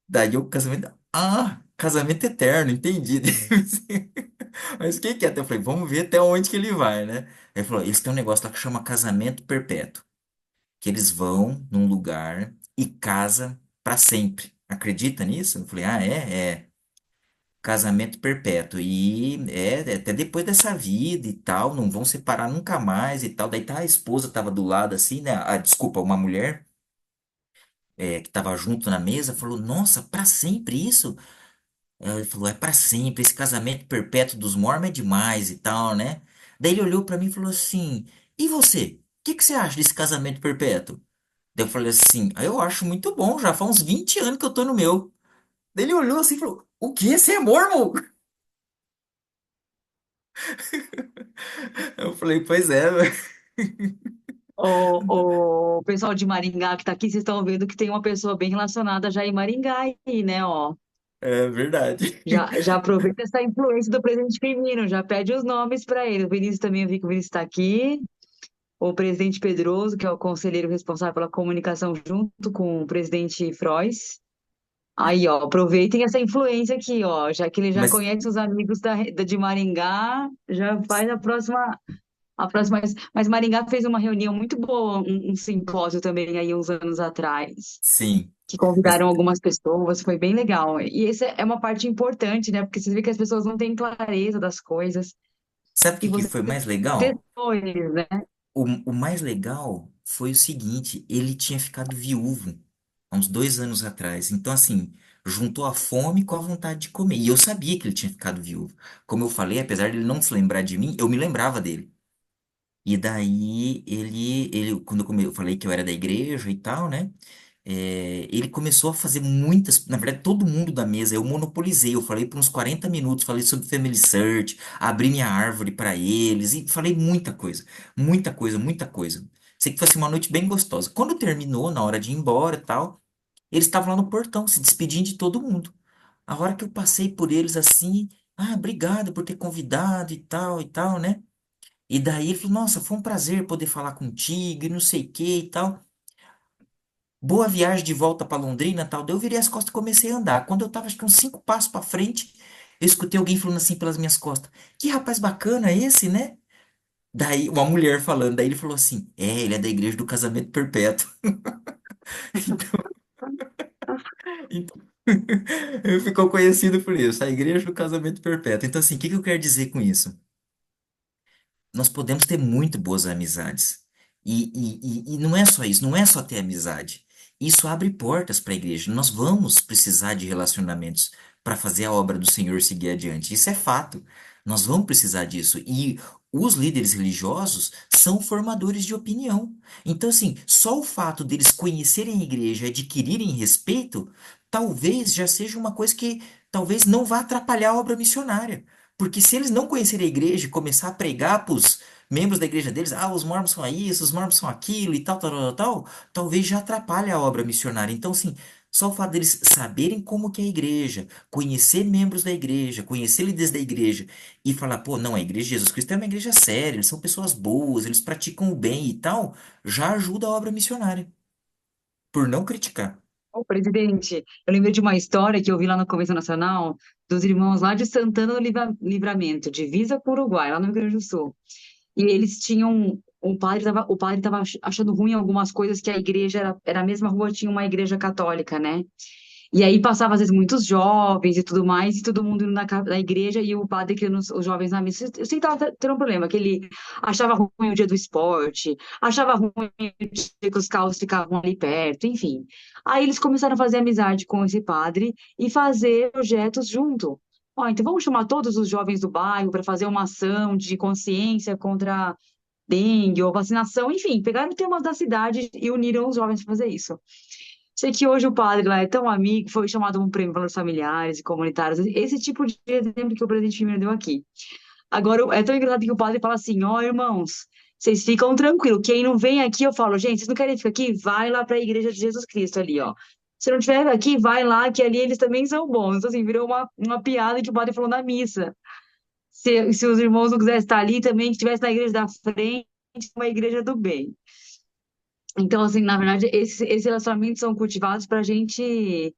Daí o casamento. Ah, casamento eterno, entendi. Mas o que que é? Eu falei, vamos ver até onde que ele vai, né? Ele falou, eles têm um negócio lá que chama casamento perpétuo. Que eles vão num lugar e casa para sempre. Acredita nisso? Eu falei, ah, é. Casamento perpétuo. E é até depois dessa vida e tal, não vão separar nunca mais e tal. Daí tá, a esposa tava do lado assim, né? Ah, desculpa, uma mulher que tava junto na mesa falou: Nossa, pra sempre isso? Ele falou: É pra sempre. Esse casamento perpétuo dos Mormons é demais e tal, né? Daí ele olhou pra mim e falou assim: E você? O que que você acha desse casamento perpétuo? Daí eu falei assim: Eu acho muito bom, já faz uns 20 anos que eu tô no meu. Daí ele olhou assim e falou: O quê? Você é mormon? Eu falei: Pois é, velho. O pessoal de Maringá que tá aqui, vocês estão vendo que tem uma pessoa bem relacionada já em Maringá aí, né, ó. É verdade. Já aproveita essa influência do presidente Firmino, já pede os nomes para ele. O Vinícius também, eu vi que o Vinícius está aqui. O presidente Pedroso, que é o conselheiro responsável pela comunicação, junto com o presidente Frois. Aí, ó, aproveitem essa influência aqui, ó. Já que ele já Mas, conhece os amigos de Maringá, já faz a próxima. Mas Maringá fez uma reunião muito boa, um simpósio também aí uns anos atrás, sim. que Mas convidaram algumas pessoas, foi bem legal. E essa é uma parte importante, né? Porque você vê que as pessoas não têm clareza das coisas. sabe o E que você foi mais legal? testou eles, né? O mais legal foi o seguinte, ele tinha ficado viúvo há uns 2 anos atrás. Então, assim, juntou a fome com a vontade de comer. E eu sabia que ele tinha ficado viúvo. Como eu falei, apesar de ele não se lembrar de mim, eu me lembrava dele. E daí, quando eu falei que eu era da igreja e tal, né? Ele começou a fazer muitas. Na verdade, todo mundo da mesa, eu monopolizei. Eu falei por uns 40 minutos, falei sobre Family Search, abri minha árvore para eles e falei muita coisa. Muita coisa, muita coisa. Sei que foi assim, uma noite bem gostosa. Quando terminou, na hora de ir embora e tal, eles estavam lá no portão, se despedindo de todo mundo. A hora que eu passei por eles assim, obrigado por ter convidado e tal, né? E daí ele falou, nossa, foi um prazer poder falar contigo e não sei o que e tal. Boa viagem de volta para Londrina, tal. Daí eu virei as costas e comecei a andar. Quando eu tava, acho que uns 5 passos para frente, eu escutei alguém falando assim pelas minhas costas. Que rapaz bacana esse, né? Daí, uma mulher falando. Daí ele falou assim: ele é da igreja do casamento perpétuo. Então, ficou conhecido por isso, a igreja do casamento perpétuo. Então, assim, o que que eu quero dizer com isso? Nós podemos ter muito boas amizades. E não é só isso, não é só ter amizade. Isso abre portas para a igreja. Nós vamos precisar de relacionamentos para fazer a obra do Senhor seguir adiante. Isso é fato. Nós vamos precisar disso. E os líderes religiosos são formadores de opinião. Então, assim, só o fato deles conhecerem a igreja e adquirirem respeito, talvez já seja uma coisa que talvez não vá atrapalhar a obra missionária. Porque se eles não conhecerem a igreja e começar a pregar para os membros da igreja deles, os mormons são isso, os mormons são aquilo e tal, tal, tal, tal, talvez já atrapalhe a obra missionária. Então, assim, só o fato deles saberem como que é a igreja, conhecer membros da igreja, conhecer líderes da igreja e falar, pô, não, a igreja de Jesus Cristo é uma igreja séria, eles são pessoas boas, eles praticam o bem e tal, já ajuda a obra missionária, por não criticar. Ô, presidente, eu lembrei de uma história que eu vi lá no Convenção Nacional dos irmãos lá de Santana do Livramento, divisa com o Uruguai, lá no Rio Grande do Sul. E eles tinham. O padre estava achando ruim algumas coisas que a igreja era a mesma rua, tinha uma igreja católica, né? E aí passava, às vezes, muitos jovens e tudo mais, e todo mundo indo na igreja, e o padre criando os jovens na missa. Eu sei que estava tendo um problema, que ele achava ruim o dia do esporte, achava ruim o dia que os carros ficavam ali perto, enfim. Aí eles começaram a fazer amizade com esse padre e fazer projetos junto. Ó, então vamos chamar todos os jovens do bairro para fazer uma ação de consciência contra dengue ou vacinação, enfim, pegaram temas da cidade e uniram os jovens para fazer isso. Sei que hoje o padre lá é tão amigo, foi chamado a um prêmio valores familiares e comunitários, esse tipo de exemplo que o presidente Firmino deu aqui. Agora, é tão engraçado que o padre fala assim, ó, irmãos, vocês ficam tranquilos, quem não vem aqui, eu falo, gente, vocês não querem ficar aqui? Vai lá para a igreja de Jesus Cristo ali, ó. Se não tiver aqui, vai lá, que ali eles também são bons. Então, assim, virou uma piada que o padre falou na missa. Se os irmãos não quisessem estar ali, também que estivesse na igreja da frente, uma igreja do bem. Então, assim, na verdade, esses relacionamentos são cultivados para a gente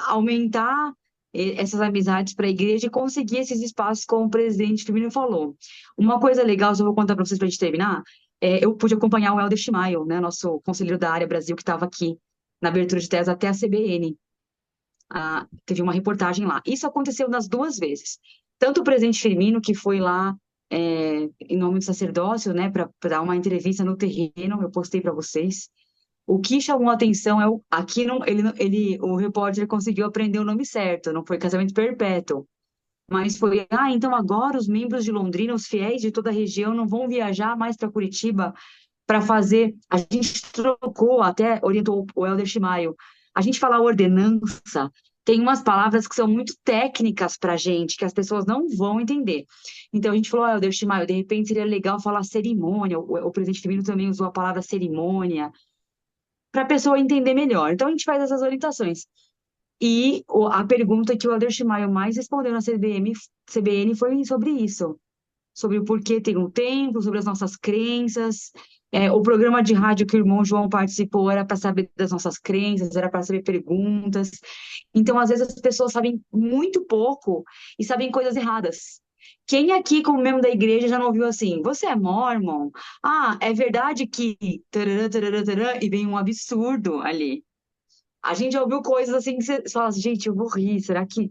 aumentar essas amizades para a igreja e conseguir esses espaços, como o presidente Firmino falou. Uma coisa legal, só vou contar para vocês para a gente terminar, eu pude acompanhar o Helder Schmail, né, nosso conselheiro da área Brasil, que estava aqui na abertura de tese até a CBN. Teve uma reportagem lá. Isso aconteceu nas duas vezes. Tanto o presidente Firmino, que foi lá em nome do sacerdócio, né, para dar uma entrevista no terreno, eu postei para vocês. O que chamou a atenção é aqui não, o repórter conseguiu aprender o nome certo, não foi casamento perpétuo, mas foi, então agora os membros de Londrina, os fiéis de toda a região não vão viajar mais para Curitiba para fazer, a gente trocou, até orientou o Helder Chimaio, a gente falar ordenança, tem umas palavras que são muito técnicas para a gente, que as pessoas não vão entender. Então a gente falou, Helder Chimaio, de repente seria legal falar cerimônia, o presidente Firmino também usou a palavra cerimônia, para a pessoa entender melhor. Então a gente faz essas orientações. E a pergunta que o Helder Chimaio mais respondeu na CBN foi sobre isso, sobre o porquê tem um templo, sobre as nossas crenças. O programa de rádio que o irmão João participou era para saber das nossas crenças, era para saber perguntas. Então, às vezes, as pessoas sabem muito pouco e sabem coisas erradas. Quem aqui, como membro da igreja, já não ouviu assim? Você é mórmon? Ah, é verdade que. Tarará, tarará, tarará, e vem um absurdo ali. A gente já ouviu coisas assim que você fala assim, gente, eu vou rir, será que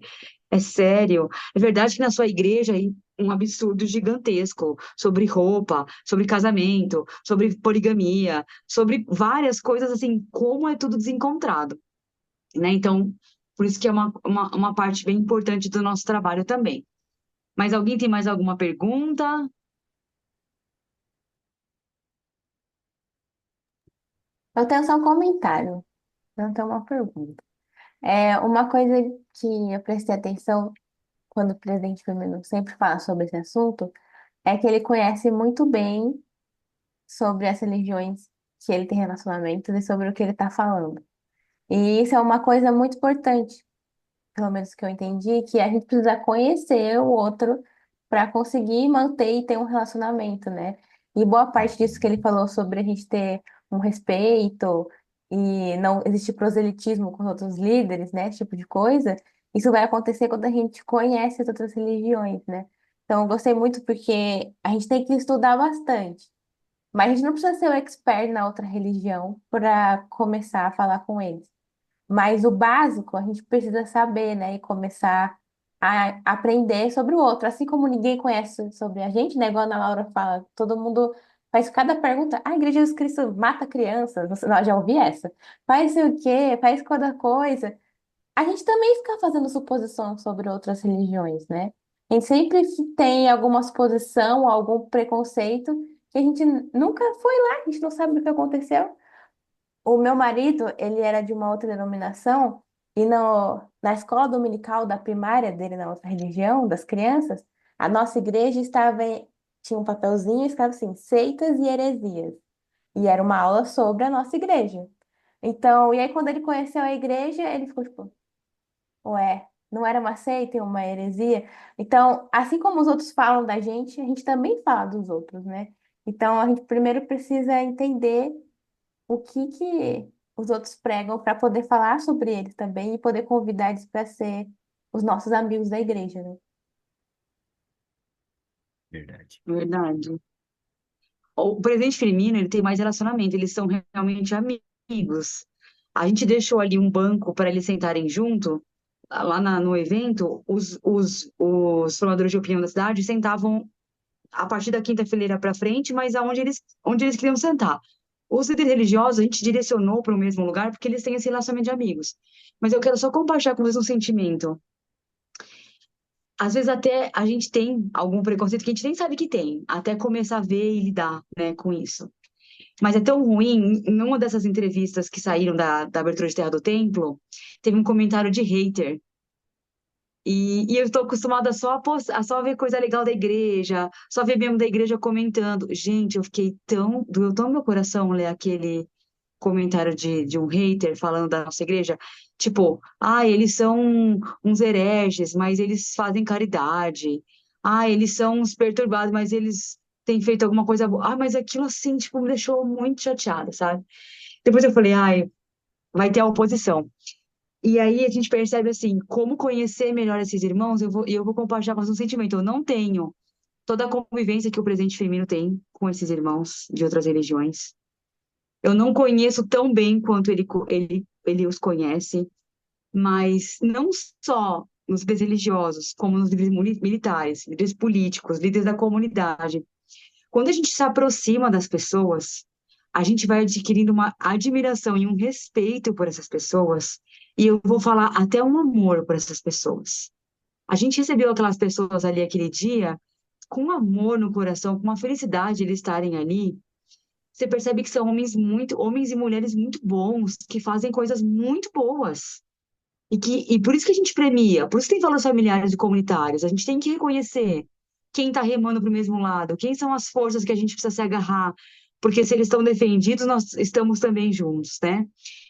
é sério? É verdade que na sua igreja aí um absurdo gigantesco sobre roupa, sobre casamento, sobre poligamia, sobre várias coisas assim, como é tudo desencontrado, né? Então, por isso que é uma parte bem importante do nosso trabalho também. Mas alguém tem mais alguma pergunta? Eu tenho só um comentário, não tenho uma pergunta. Uma coisa que eu prestei atenção quando o presidente Firmino sempre fala sobre esse assunto é que ele conhece muito bem sobre as religiões que ele tem relacionamentos e sobre o que ele está falando. E isso é uma coisa muito importante, pelo menos que eu entendi, que a gente precisa conhecer o outro para conseguir manter e ter um relacionamento, né? E boa parte disso que ele falou sobre a gente ter um respeito e não existir proselitismo com os outros líderes, né? Esse tipo de coisa, isso vai acontecer quando a gente conhece as outras religiões, né? Então, eu gostei muito porque a gente tem que estudar bastante. Mas a gente não precisa ser o expert na outra religião para começar a falar com eles. Mas o básico a gente precisa saber, né? E começar a aprender sobre o outro. Assim como ninguém conhece sobre a gente, né? Igual a Ana Laura fala, todo mundo faz cada pergunta. A Igreja de Jesus Cristo mata crianças. Nós já ouvi essa. Faz sei o quê, faz cada coisa. A gente também fica fazendo suposição sobre outras religiões, né? A gente sempre tem alguma suposição, algum preconceito que a gente nunca foi lá, a gente não sabe o que aconteceu. O meu marido, ele era de uma outra denominação e na escola dominical da primária dele, na outra religião, das crianças, a nossa igreja tinha um papelzinho e estava assim, seitas e heresias. E era uma aula sobre a nossa igreja. Então, e aí quando ele conheceu a igreja, ele ficou tipo, ué, não era uma seita, uma heresia? Então, assim como os outros falam da gente, a gente também fala dos outros, né? Então, a gente primeiro precisa entender o que que os outros pregam para poder falar sobre eles também e poder convidar eles para ser os nossos amigos da igreja, né? Verdade. Verdade. O presidente Firmino, ele tem mais relacionamento, eles são realmente amigos. A gente deixou ali um banco para eles sentarem junto. Lá no evento, os formadores de opinião da cidade sentavam a partir da quinta fileira para frente, mas onde eles queriam sentar. Os líderes religiosos, a gente direcionou para o mesmo lugar porque eles têm esse relacionamento de amigos. Mas eu quero só compartilhar com vocês um sentimento. Às vezes até a gente tem algum preconceito que a gente nem sabe que tem, até começar a ver e lidar, né, com isso. Mas é tão ruim, em uma dessas entrevistas que saíram da abertura de Terra do Templo, teve um comentário de hater. E eu estou acostumada a só ver coisa legal da igreja, só ver membro da igreja comentando. Gente, eu fiquei doeu tão no meu coração ler aquele comentário de um hater falando da nossa igreja, tipo, eles são uns hereges, mas eles fazem caridade. Eles são uns perturbados, mas eles têm feito alguma coisa boa. Mas aquilo assim, tipo, me deixou muito chateada, sabe? Depois eu falei, vai ter a oposição. E aí a gente percebe assim, como conhecer melhor esses irmãos, eu vou compartilhar com vocês um sentimento. Eu não tenho toda a convivência que o presente feminino tem com esses irmãos de outras religiões. Eu não conheço tão bem quanto ele os conhece, mas não só nos líderes religiosos, como nos líderes militares, líderes políticos, líderes da comunidade. Quando a gente se aproxima das pessoas, a gente vai adquirindo uma admiração e um respeito por essas pessoas, e eu vou falar até um amor por essas pessoas. A gente recebeu aquelas pessoas ali aquele dia com amor no coração, com uma felicidade de eles estarem ali. Você percebe que são homens e mulheres muito bons, que fazem coisas muito boas. E por isso que a gente premia, por isso que tem valores familiares e comunitários. A gente tem que reconhecer quem está remando para o mesmo lado, quem são as forças que a gente precisa se agarrar, porque se eles estão defendidos, nós estamos também juntos, né?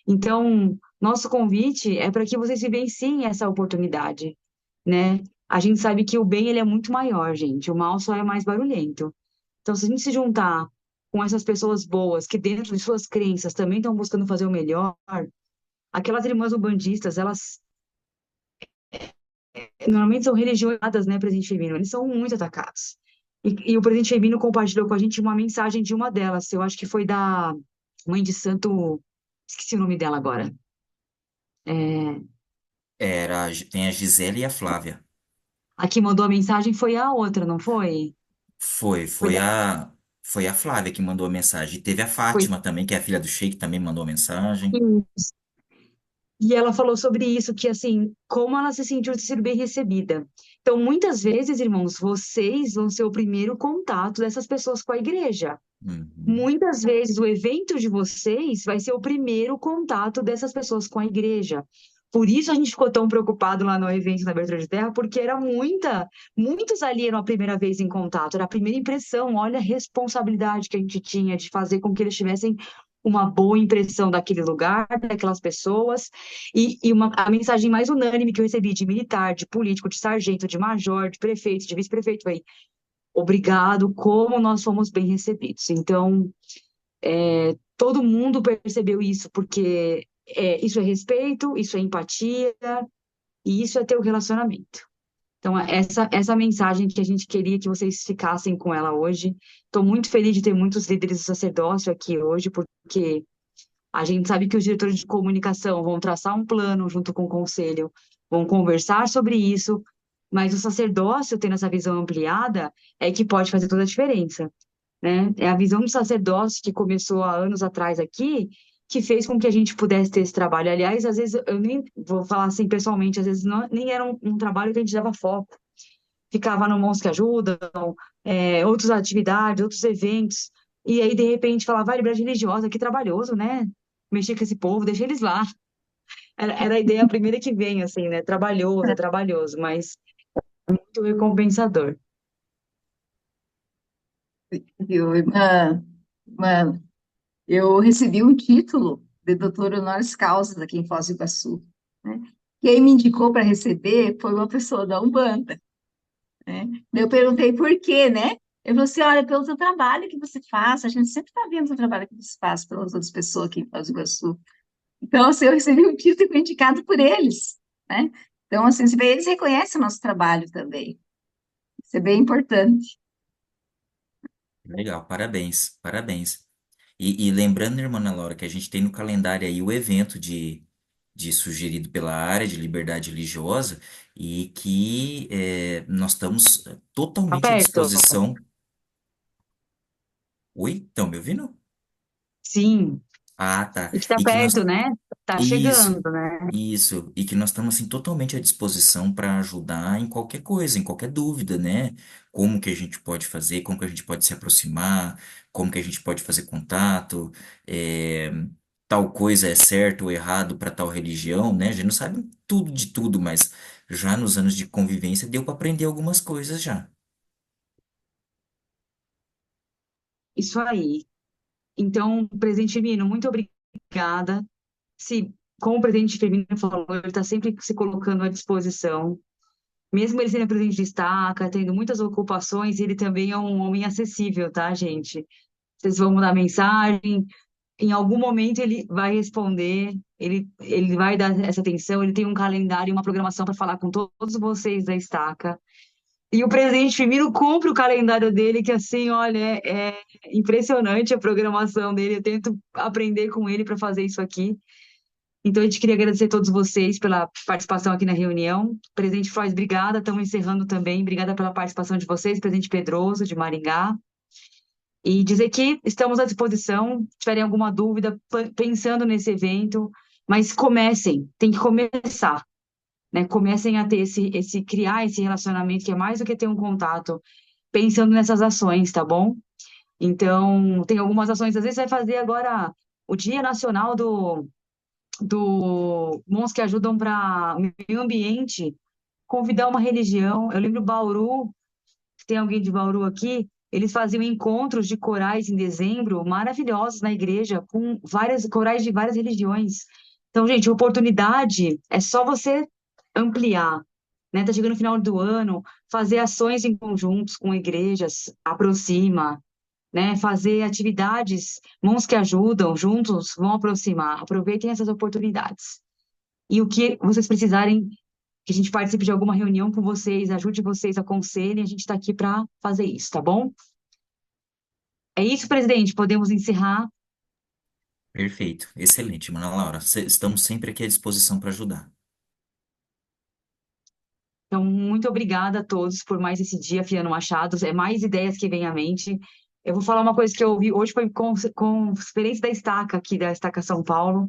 Então, nosso convite é para que vocês vivenciem essa oportunidade, né? A gente sabe que o bem ele é muito maior, gente. O mal só é mais barulhento. Então, se a gente se juntar com essas pessoas boas que dentro de suas crenças também estão buscando fazer o melhor, aquelas irmãs umbandistas, elas normalmente são religionadas, né, presente feminino, eles são muito atacados. E o presente feminino compartilhou com a gente uma mensagem de uma delas, eu acho que foi da mãe de santo, esqueci o nome dela agora. É, Tem a Gisele e a Flávia. a que mandou a mensagem foi a outra, não foi? Foi, Foi, foi a, foi a Flávia que mandou a mensagem. E teve a foi Fátima também, que é a filha do Sheik, também mandou a mensagem. E ela falou sobre isso, que assim, como ela se sentiu ser bem recebida. Então, muitas vezes, irmãos, vocês vão ser o primeiro contato dessas pessoas com a igreja. Uhum. Muitas vezes o evento de vocês vai ser o primeiro contato dessas pessoas com a igreja. Por isso a gente ficou tão preocupado lá no evento na Abertura de Terra, porque era muitos ali eram a primeira vez em contato, era a primeira impressão. Olha a responsabilidade que a gente tinha de fazer com que eles tivessem uma boa impressão daquele lugar, daquelas pessoas. A mensagem mais unânime que eu recebi de militar, de político, de sargento, de major, de prefeito, de vice-prefeito, foi obrigado, como nós fomos bem recebidos. Então, todo mundo percebeu isso, porque isso é respeito, isso é empatia, e isso é ter o relacionamento. Então, essa mensagem que a gente queria que vocês ficassem com ela hoje. Estou muito feliz de ter muitos líderes do sacerdócio aqui hoje, porque a gente sabe que os diretores de comunicação vão traçar um plano junto com o conselho, vão conversar sobre isso, mas o sacerdócio, tendo essa visão ampliada, é que pode fazer toda a diferença, né? É a visão do sacerdócio que começou há anos atrás aqui, que fez com que a gente pudesse ter esse trabalho. Aliás, às vezes, eu nem vou falar assim pessoalmente, às vezes nem era um trabalho que a gente dava foco. Ficava no Mãos que Ajudam, outras atividades, outros eventos, e aí, de repente, falava, vai, liberdade religiosa, que trabalhoso, né? Mexer com esse povo, deixa eles lá. Era a ideia primeira que vem, assim, né? Trabalhoso, é trabalhoso, mas muito recompensador. Viu, irmã, eu recebi um título de doutor honoris causa aqui em Foz do Iguaçu, né? Quem me indicou para receber foi uma pessoa da Umbanda, né? Eu perguntei por quê, né? Ele falou assim, olha, pelo seu trabalho que você faz, a gente sempre está vendo o seu trabalho que você faz pelas outras pessoas aqui em Foz do Iguaçu. Então, assim, eu recebi um título e fui indicado por eles, né? Então, assim, você vê, eles reconhecem o nosso trabalho também. Isso é bem importante. Legal, parabéns, parabéns. E lembrando, irmã Ana Laura, que a gente tem no calendário aí o evento de sugerido pela área de liberdade religiosa e que nós estamos Tá totalmente à perto? disposição. Oi, estão me ouvindo? Sim. Ah, tá. E que tá E que perto, nós. né? Tá chegando, Isso, né? isso. E que nós estamos assim, totalmente à disposição para ajudar em qualquer coisa, em qualquer dúvida, né? Como que a gente pode fazer, como que a gente pode se aproximar, como que a gente pode fazer contato, é, tal coisa é certo ou errado para tal religião, né? A gente não sabe tudo de tudo, mas já nos anos de convivência deu para aprender algumas coisas já. Isso aí. Então, presente Mino, muito obrigada obrigada. Se, como o presidente Firmino falou, ele está sempre se colocando à disposição. Mesmo ele sendo presidente de estaca, tendo muitas ocupações, ele também é um homem acessível, tá, gente? Vocês vão mandar mensagem, em algum momento ele vai responder, ele vai dar essa atenção, ele tem um calendário e uma programação para falar com todos vocês da estaca. E o presidente Firmino cumpre o calendário dele, que assim, olha, é impressionante a programação dele. Eu tento aprender com ele para fazer isso aqui. Então, a gente queria agradecer a todos vocês pela participação aqui na reunião. Presidente Frois, obrigada. Estamos encerrando também. Obrigada pela participação de vocês, presidente Pedroso, de Maringá. E dizer que estamos à disposição, se tiverem alguma dúvida, pensando nesse evento, mas comecem, tem que começar, né? Comecem a ter criar esse relacionamento, que é mais do que ter um contato, pensando nessas ações, tá bom? Então, tem algumas ações, às vezes vai fazer agora o Dia Nacional do Mãos que Ajudam para o Meio Ambiente, convidar uma religião. Eu lembro Bauru, se tem alguém de Bauru aqui, eles faziam encontros de corais em dezembro, maravilhosos na igreja, com várias corais de várias religiões. Então, gente, oportunidade é só você ampliar, né? Tá chegando o final do ano, fazer ações em conjuntos com igrejas, aproxima, né? Fazer atividades, mãos que ajudam, juntos vão aproximar. Aproveitem essas oportunidades. E o que vocês precisarem, que a gente participe de alguma reunião com vocês, ajude vocês, aconselhe, a gente está aqui para fazer isso, tá bom? É isso, presidente. Podemos encerrar. Perfeito, excelente, Mana Laura. Estamos sempre aqui à disposição para ajudar. Então, muito obrigada a todos por mais esse dia afiando machados. É mais ideias que vêm à mente. Eu vou falar uma coisa que eu ouvi hoje, foi com experiência da Estaca, aqui da Estaca São Paulo.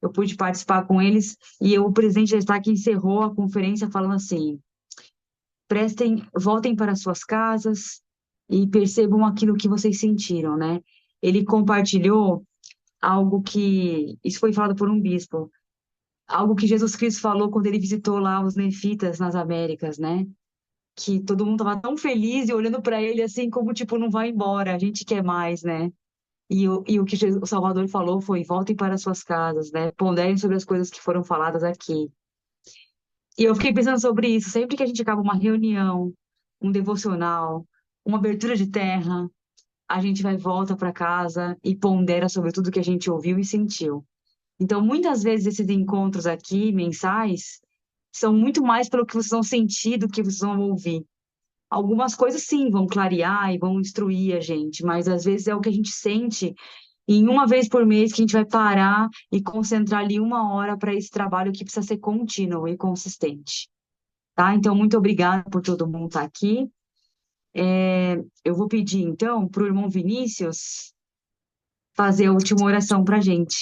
Eu pude participar com eles e o presidente da Estaca encerrou a conferência falando assim: voltem para suas casas e percebam aquilo que vocês sentiram, né? Ele compartilhou algo que, isso foi falado por um bispo, algo que Jesus Cristo falou quando ele visitou lá os nefitas nas Américas, né? Que todo mundo estava tão feliz e olhando para ele assim como tipo não vai embora, a gente quer mais, né? E o que o Salvador falou foi: voltem para suas casas, né? Ponderem sobre as coisas que foram faladas aqui. E eu fiquei pensando sobre isso. Sempre que a gente acaba uma reunião, um devocional, uma abertura de terra, a gente vai volta para casa e pondera sobre tudo que a gente ouviu e sentiu. Então, muitas vezes esses encontros aqui, mensais, são muito mais pelo que vocês vão sentir do que vocês vão ouvir. Algumas coisas sim vão clarear e vão instruir a gente, mas às vezes é o que a gente sente em uma vez por mês que a gente vai parar e concentrar ali uma hora para esse trabalho que precisa ser contínuo e consistente, tá? Então, muito obrigada por todo mundo estar aqui. Eu vou pedir, então, para o irmão Vinícius fazer a última oração para a gente.